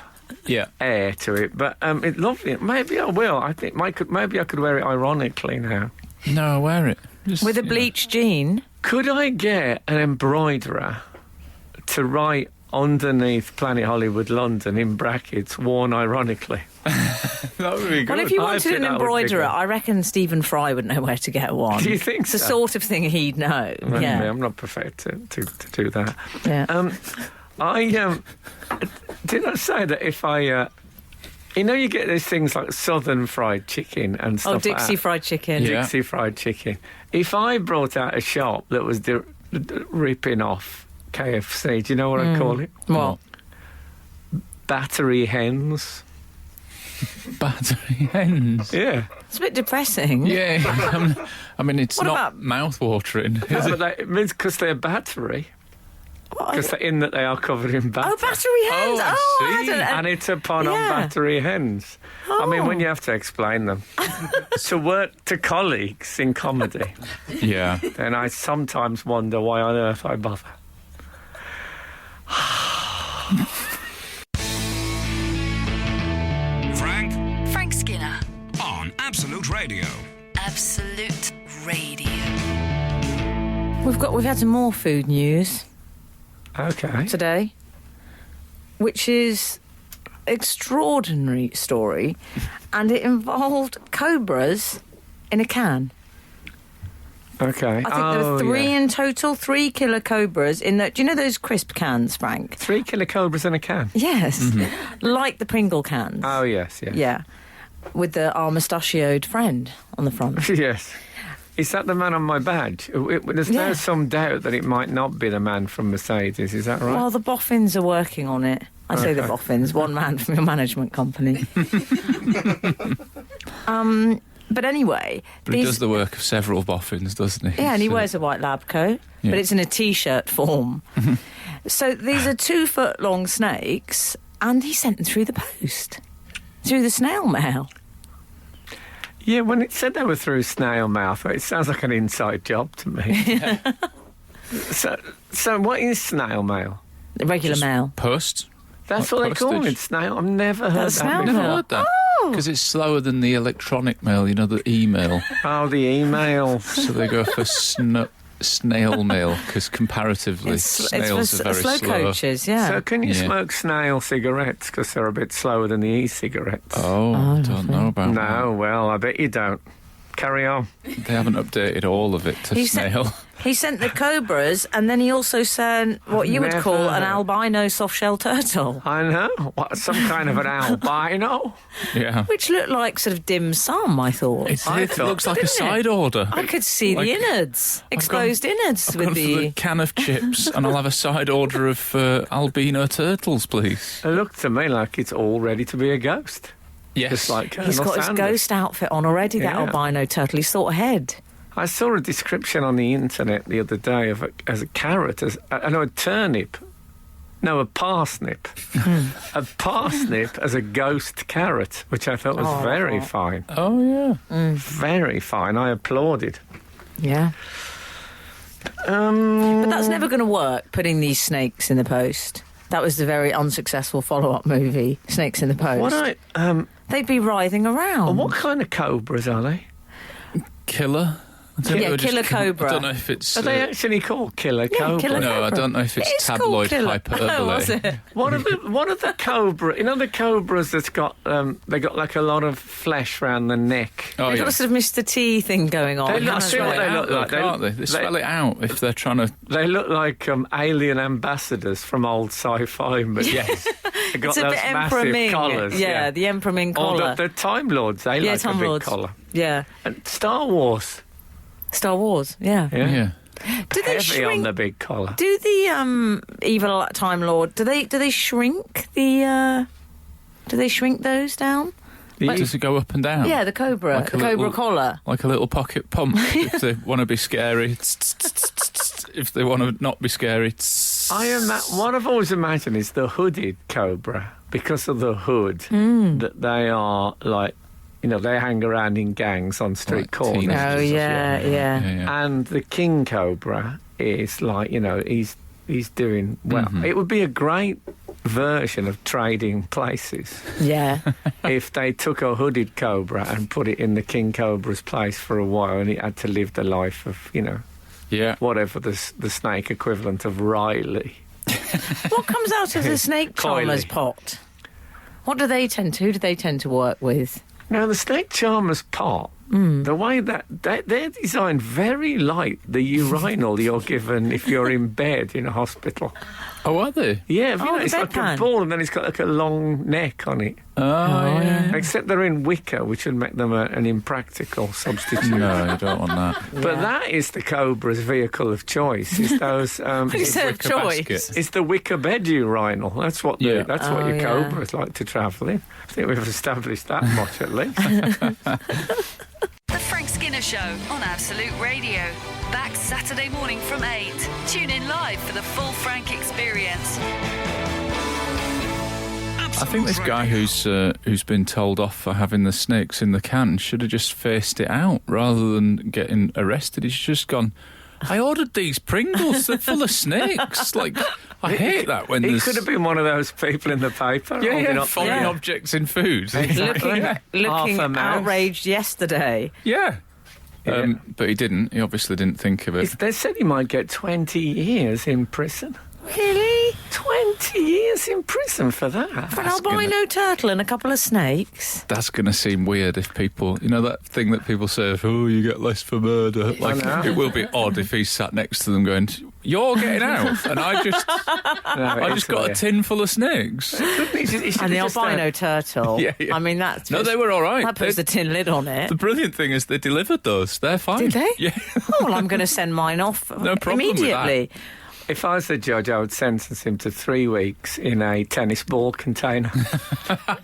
Yeah. air to it. But it's lovely. Maybe I will. I think maybe I could wear it ironically now. No, wear it. Just, With a bleached jean. Could I get an embroiderer to write underneath Planet Hollywood London in brackets, worn ironically? That would be good. Well, if you I wanted think an that would be embroiderer, good. I reckon Stephen Fry would know where to get one. Do you think It's the so? sort of thing he'd know. Maybe Yeah. I'm not prepared to do that. Yeah. Did I say that if I... you get these things like Southern fried chicken and stuff Dixie like that. fried chicken. Yeah. Dixie fried chicken. If I brought out a shop that was ripping off KFC, do you know what I'd call it? What? Battery hens. Battery hens. Yeah. It's a bit depressing. Yeah. I mean, it's What not about- mouth-watering, is it? But it means because they're battery. What? Because in that they are covered in batter. Oh, battery hens. I I see. hadn't- And it's a pun on Yeah. battery hens. I mean, when you have to explain them to colleagues in comedy, Yeah. then I sometimes wonder why on earth I bother. Frank Skinner. on Absolute Radio. Absolute Radio. We've had some more food news Okay. today, which is extraordinary story, and it involved cobras in a can. Okay. I think there were three in total, 3 killer cobras in the... Do you know those crisp cans, Frank? 3 killer cobras in a can. Yes. Like the Pringle cans. Oh, yes, yes. Yeah. With our mustachioed friend on the front. Yes. Is that the man on my badge? There's now Yeah. some doubt that it might not be the man from Mercedes. Is that right? Well, the boffins are working on it. I say the boffins, one man from your management company. But anyway... But he does the work of several boffins, doesn't he? Yeah, and he So- wears a white lab coat, Yeah. but it's in a T-shirt form. So these are 2-foot-long snakes, and he sent them through the post, through the snail mail. Yeah, when it said they were through snail mail, it sounds like an inside job to me. So what is snail mail? The regular Just mail. Post. That's Like what they call postage. it, snail. I've never heard That's that snail before. mail. Heard that? Because it's slower than the electronic mail, the email. Oh, the email. So they go for snail mail, because comparatively, snails it's are for very slow slow. coaches, yeah. So can you Yeah. smoke snail cigarettes because they're a bit slower than the e-cigarettes? Oh, don't know about No, well, I bet you don't. Carry on. that. They haven't updated all of it to He said- snail. He sent the cobras, and then he also sent what you would Never call an heard. albino soft-shell turtle, I know. What, some kind of an albino? Yeah. which looked like sort of dim sum, I thought. It looks like a Didn't it? side order. I could see Like- the innards, exposed innards I've with gone for the the... can of chips, and I'll have a side order of albino turtles, please. It looked to me like it's all ready to be a ghost. Yes. Just like Colonel He's got his Sanders. ghost outfit on already, that Yeah. albino turtle. He's thought ahead. I saw a description on the internet the other day of a carrot, a turnip. No, a parsnip. A parsnip as a ghost carrot, which I thought was very fine. Oh, yeah. Very fine. I applauded. Yeah. But that's never going to work, putting these snakes in the post. That was the very unsuccessful follow-up movie, Snakes in the Post. They'd be writhing around. What kind of cobras are they? Killer? I think Yeah, they were just killer kill- cobra. I don't know if it's... Are they actually called killer cobras? killer No, I cobra. don't know if it's It is called tabloid killer. hyperbole. Oh, was it? What are the cobra? You know the cobras that's got they got like a lot of flesh around the neck. Oh, They've yeah. got a sort of Mr. T thing going on. They look- They see what spell it they out, look though, like. can't they? They spell it out if they're trying to... They look like alien ambassadors from old sci-fi, but yes, they got It's a those bit Emperor massive Ming. collars. Yeah, the Emperor Ming Or collar. the Time Lords, they Yeah, like a Time big Lords. collar. Yeah. And Star Wars. Star Wars, yeah. Yeah. Do they Heavy shrink? on the big collar. Do the evil Time Lord? Do they shrink the? Do they shrink those down? Does it go up and down? Yeah, the cobra, Like a the cobra little- collar. Like a little pocket pump. If they want to be scary. If they want to not be scary. What I've always imagined is the hooded cobra, because of the hood, Hmm. that they are like, they hang around in gangs on street Like corners. teenagers. Oh yeah, yeah. And the king cobra is like, he's doing well. Mm-hmm. It would be a great version of Trading Places Yeah. if they took a hooded cobra and put it in the king cobra's place for a while, and it had to live the life of, Yeah. whatever the snake equivalent of Riley. What comes out of the snake charmer's Coily. pot? Who do they tend to work with? Now, the snake charmer's pot, the way that they're designed very like the urinal you're given if you're in bed in a hospital. Oh, are they? Yeah, the it's like bedpan. a ball, and then it's got like a long neck on it. Oh, yeah. Except they're in wicker, which would make them an impractical substitute. No, you don't want that. But that is the cobra's vehicle of choice. Is those? You said wicker choice. basket. It's the wicker bed urinal. That's what Yeah. your yeah. cobras like to travel in. I think we've established that much at least. The Frank Skinner Show on Absolute Radio. Back Saturday morning from 8. Tune in live for the full Frank experience. I think this guy who's been told off for having the snakes in the can should have just faced it out rather than getting arrested. He's just gone, I ordered these Pringles, they're full of snakes. Like, I hate that when He there's... could have been one of those people in the paper. Yeah, holding yeah, up foreign the- objects in food. Exactly. Looking Half a mouse. outraged yesterday. Yeah. Yeah. But he didn't. He obviously didn't think of it. They said he might get 20 years in prison. Really? 20 years in prison for that. For an albino turtle and a couple of snakes? That's going to seem weird if people... that thing that people say, oh, you get less for murder. Like, know. it will be odd if he's sat next to them going, you're getting out, and I just got a tin full of snakes. And the albino turtle. Yeah, yeah. I mean, that's... No, they were all right. That puts the tin lid on it. The brilliant thing is they delivered those. They're fine. Did they? Yeah. Oh, well, I'm going to send mine off No problem with immediately. If I was the judge, I would sentence him to 3 weeks in a tennis ball container.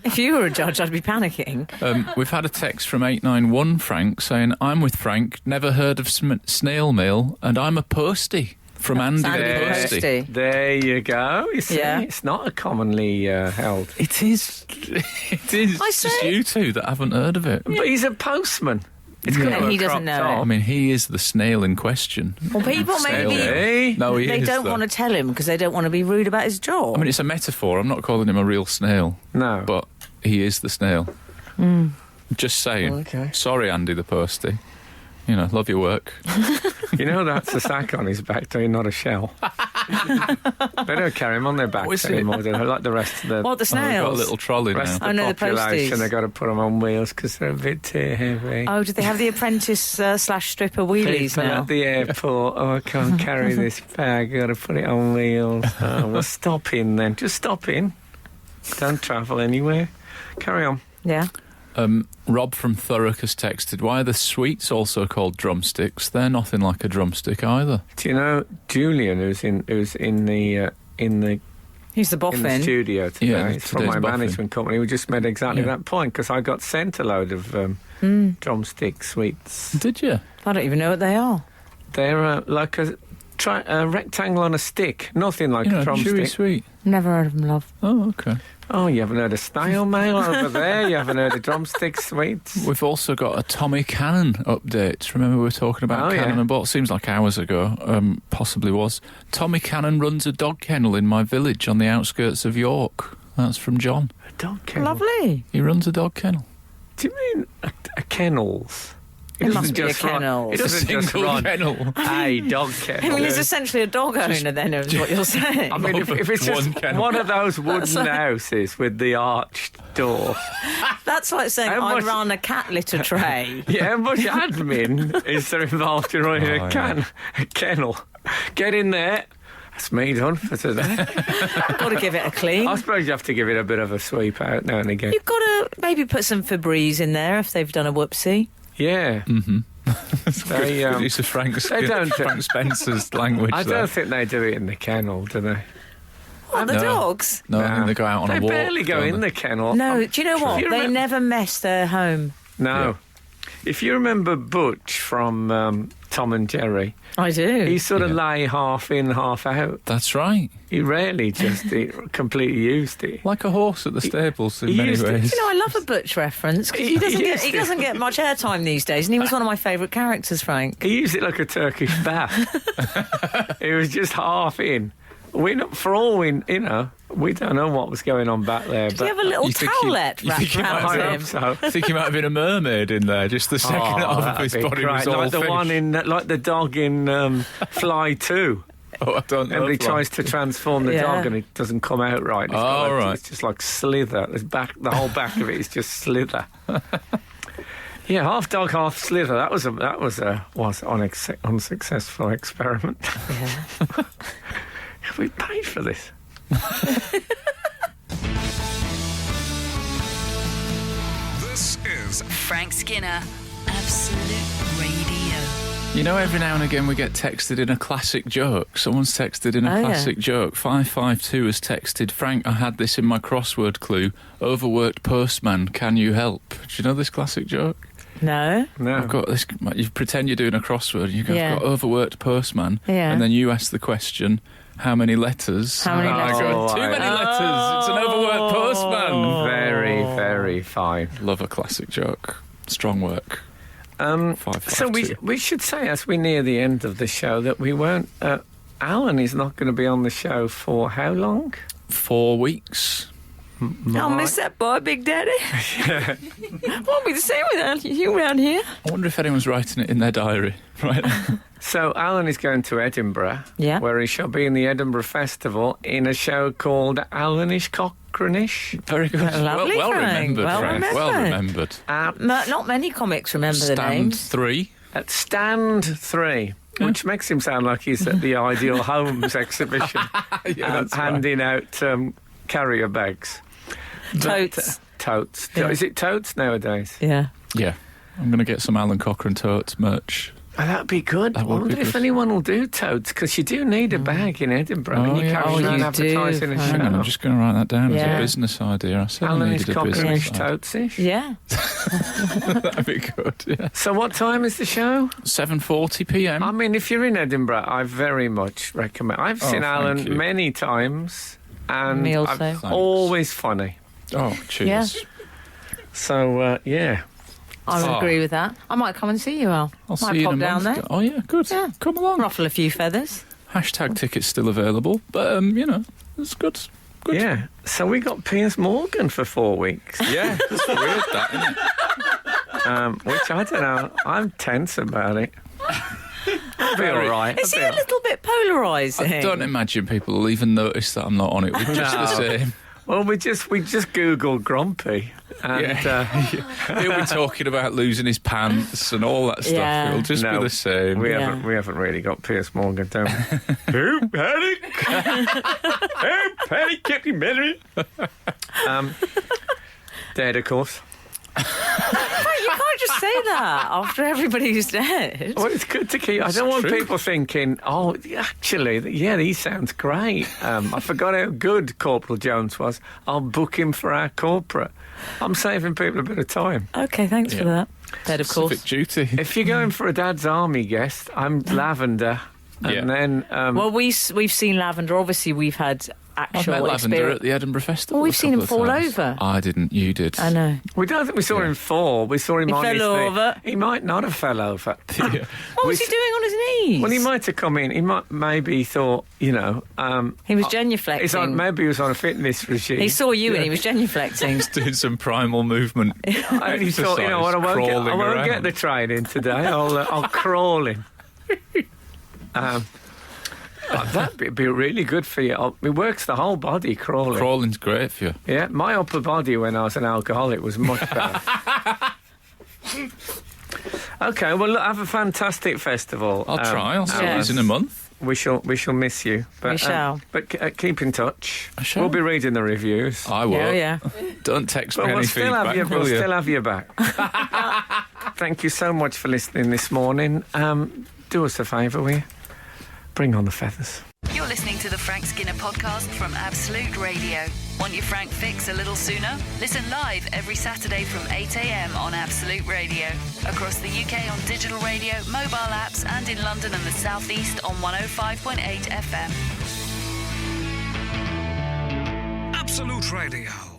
If you were a judge, I'd be panicking. We've had a text from 891, Frank, saying, I'm with Frank, never heard of snail mail, and I'm a postie. From Andy the Andy Postie. Postie. There you go. You see, Yeah. it's not a commonly held. It is. It is. I It's just say- you two that haven't heard of it. But he's a postman. It's Yeah. got And a he doesn't cropped know top. it. I mean, he is the snail in question. Well, people Snail maybe... mail. Hey. No, he They is. don't though. want to tell him because they don't want to be rude about his job. I mean, it's a metaphor. I'm not calling him a real snail, No. but he is the snail. Just saying. Okay. Sorry, Andy the Postie. Love your work. That's a sack on his back, though, not a shell. They don't carry him on their backs is it? anymore. They're like the rest of the What, the We've got a snails? little trolley rest of now. the Oh, no, the population. posties. They've got to put them on wheels because they're a bit too heavy. Oh, do they have the apprentice slash stripper wheelies People now? at the airport, I can't carry this bag, got to put it on wheels. Oh, well, stop in then. Just stop in. Don't travel anywhere. Carry on. Yeah. Rob from Thurrock has texted, why are the sweets also called drumsticks? They're nothing like a drumstick either. Do you know Julian, who's in the He's the boffin. studio today? Yeah, He's from today's my boffin. management company. We just made exactly Yeah. that point because I got sent a load of drumstick sweets. Did you? I don't even know what they are. They're like a rectangle on a stick. Nothing like a Chewy drumstick. sweet. Never heard of them, love. Oh, okay. Oh, you haven't heard of snail mail over there? You haven't heard of drumstick sweets? We've also got a Tommy Cannon update. Remember we were talking about Oh, Cannon yeah. and Ball? Seems like hours ago. Possibly was. Tommy Cannon runs a dog kennel in my village on the outskirts of York. That's from John. A dog kennel. Lovely. He runs a dog kennel. Do you mean a kennels? It must be a just run- kennel. It doesn't just Single run kennel. a dog I kennel. mean, he's essentially a dog owner, then, is what you're saying. I mean, if it's One just kennel. one of those wooden houses with the arched door, That's like saying, How I much- run a cat litter tray. yeah, how much admin is there involved in running Oh, a kennel? Get in there. That's me done for today. Got to give it a clean. I suppose you have to give it a bit of a sweep out now and again. You've got to maybe put some Febreze in there if they've done a whoopsie. Yeah. Mm-hmm. They, Good use of Frank Spencer's language. I there. don't think they do it in the kennel, do they? What, the No. dogs? No, I think they go out on they a walk. barely go don't in they? the kennel. No, do you know what? You They remember- never mess their home. No. If you remember Butch from Tom and Jerry, I do. he sort of lay half in, half out. That's right. He rarely just completely used it. Like a horse at the stables in he many used it. ways. You know, I love a Butch reference because He he doesn't get much airtime these days, and he was one of my favourite characters, Frank. He used it like a Turkish bath. It was just half in. For all we don't know what was going on back there. Did he have a little You think towelette you think wrapped he might around have him? so. I think he might have been a mermaid in there. Just the second half of that'd his be body was great. all like the fish. one in, like the dog in Fly 2. Oh, I don't know. And he tries to transform the Yeah. dog and it doesn't come out right. It's Oh, right. It's just like slither. The whole back of it is just slither. Yeah, half dog, half slither. That was unsuccessful experiment. Yeah. We paid for this. This is Frank Skinner, Absolute Radio. You know, every now and again we get texted in a classic joke. Someone's texted in a Oh, yeah. classic joke. 552 has texted, Frank, I had this in my crossword clue. Overworked postman, can you help? Do you know this classic joke? No. No. I've got this. You pretend you're doing a crossword. You go, Yeah. I've got overworked postman. Yeah. And then you ask the question, how many letters? How many And I go, letters? too many letters. It's an overworked postman. Very, very fine. Love a classic joke. Strong work. So 552. we should say, as we near the end of the show, that we won't. Alun is not going to be on the show for how long? 4 weeks. I'll miss that boy, Big Daddy. Won't be the same without you around here. I wonder if anyone's writing it in their diary right now. So Alun is going to Edinburgh, Yeah. where he shall be in the Edinburgh Festival in a show called Alunish Cochranish. Very good. Lovely, well Frank. remembered, Well Frank. Well remembered. Not many comics remember the Stand names. 3. At Stand 3, which makes him sound like he's at the Ideal Homes exhibition, That's handing out carrier bags. Totes. Totes. Yeah. Is it totes nowadays? Yeah. Yeah. I'm going to get some Alan Cochrane Totes merch. Oh, that'd be good. I That would wonder be if good. anyone will do totes, because you do need a bag in Edinburgh. Oh, you yeah. carry Oh, around you advertising do, a Frank. Hang on, I'm show. just going to write that down as Yeah. a business idea. I certainly Alunish needed a business Cochranish idea. Totesish. Yeah. That'd be good, yeah. So what time is the show? 7:40 p.m. I mean, if you're in Edinburgh, I very much recommend. I've Oh, seen thank Alun you. many times, and Me also. I'm Thanks. always funny. Oh, cheers. Yeah. So, yeah. I would Oh. agree with that. I might come and see you, Al. I'll might see you pop in a down month. there. Oh, yeah, good. Yeah. Come along. Ruffle a few feathers. Hashtag tickets still available, but, it's good. Good. Yeah. So we got Piers Morgan for 4 weeks, Yeah, it's weird, that, isn't it? which I don't know. I'm tense about it. I'll be all right. Is he a little bit polarising? I don't imagine people will even notice that I'm not on it. We're just the same. Well, we just Googled Grumpy, and He'll be talking about losing his pants and all that stuff. Yeah. It'll just No, be the same. we Yeah. haven't really got Piers Morgan, don't we? Who panic? Who panic, Captain Benry? Dead, of course. You can't just say that after everybody's dead. Well, it's good to keep. I don't want true. people thinking, oh, actually, yeah, he sounds great. I forgot how good Corporal Jones was. I'll book him for our corporate. I'm saving people a bit of time. Okay, thanks for that. Dead, of course. Civic duty. If you're going for a Dad's Army guest, I'm Lavender. And Yeah. then, Well, we've seen Lavender. Obviously, we've had I've actual met Lavender experience. at the Edinburgh Festival. Well, we've a seen him couple of fall times. over. I didn't. You did. I know. we don't think we saw him fall. We saw him He on his fell knee. over. He might not have fell over. Yeah. What was he doing on his knees? Well, he might have come in. He might maybe thought, he was genuflecting. maybe he was on a fitness regime. He saw you and he was genuflecting. Doing some primal movement. And he thought, you know what, I won't Crawling get the around. training today. I'll crawl in. That'd be really good for you. It works the whole body, crawling. Crawling's great for you. Yeah, my upper body when I was an alcoholic was much better. Okay, well, look, have a fantastic festival. I'll try. I'll see yeah. you in a month. We shall miss you. But, We shall. But keep in touch. I shall. We'll be reading the reviews. I will. Yeah. Don't text But me any we'll still feedback, have you. will We'll you? still have you back. Thank you so much for listening this morning. Do us a favour, will you? Bring on the feathers. You're listening to the Frank Skinner podcast from Absolute Radio. Want your Frank fix a little sooner? Listen live every Saturday from 8 a.m. on Absolute Radio. Across the UK on digital radio, mobile apps, and in London and the South East on 105.8 FM. Absolute Radio.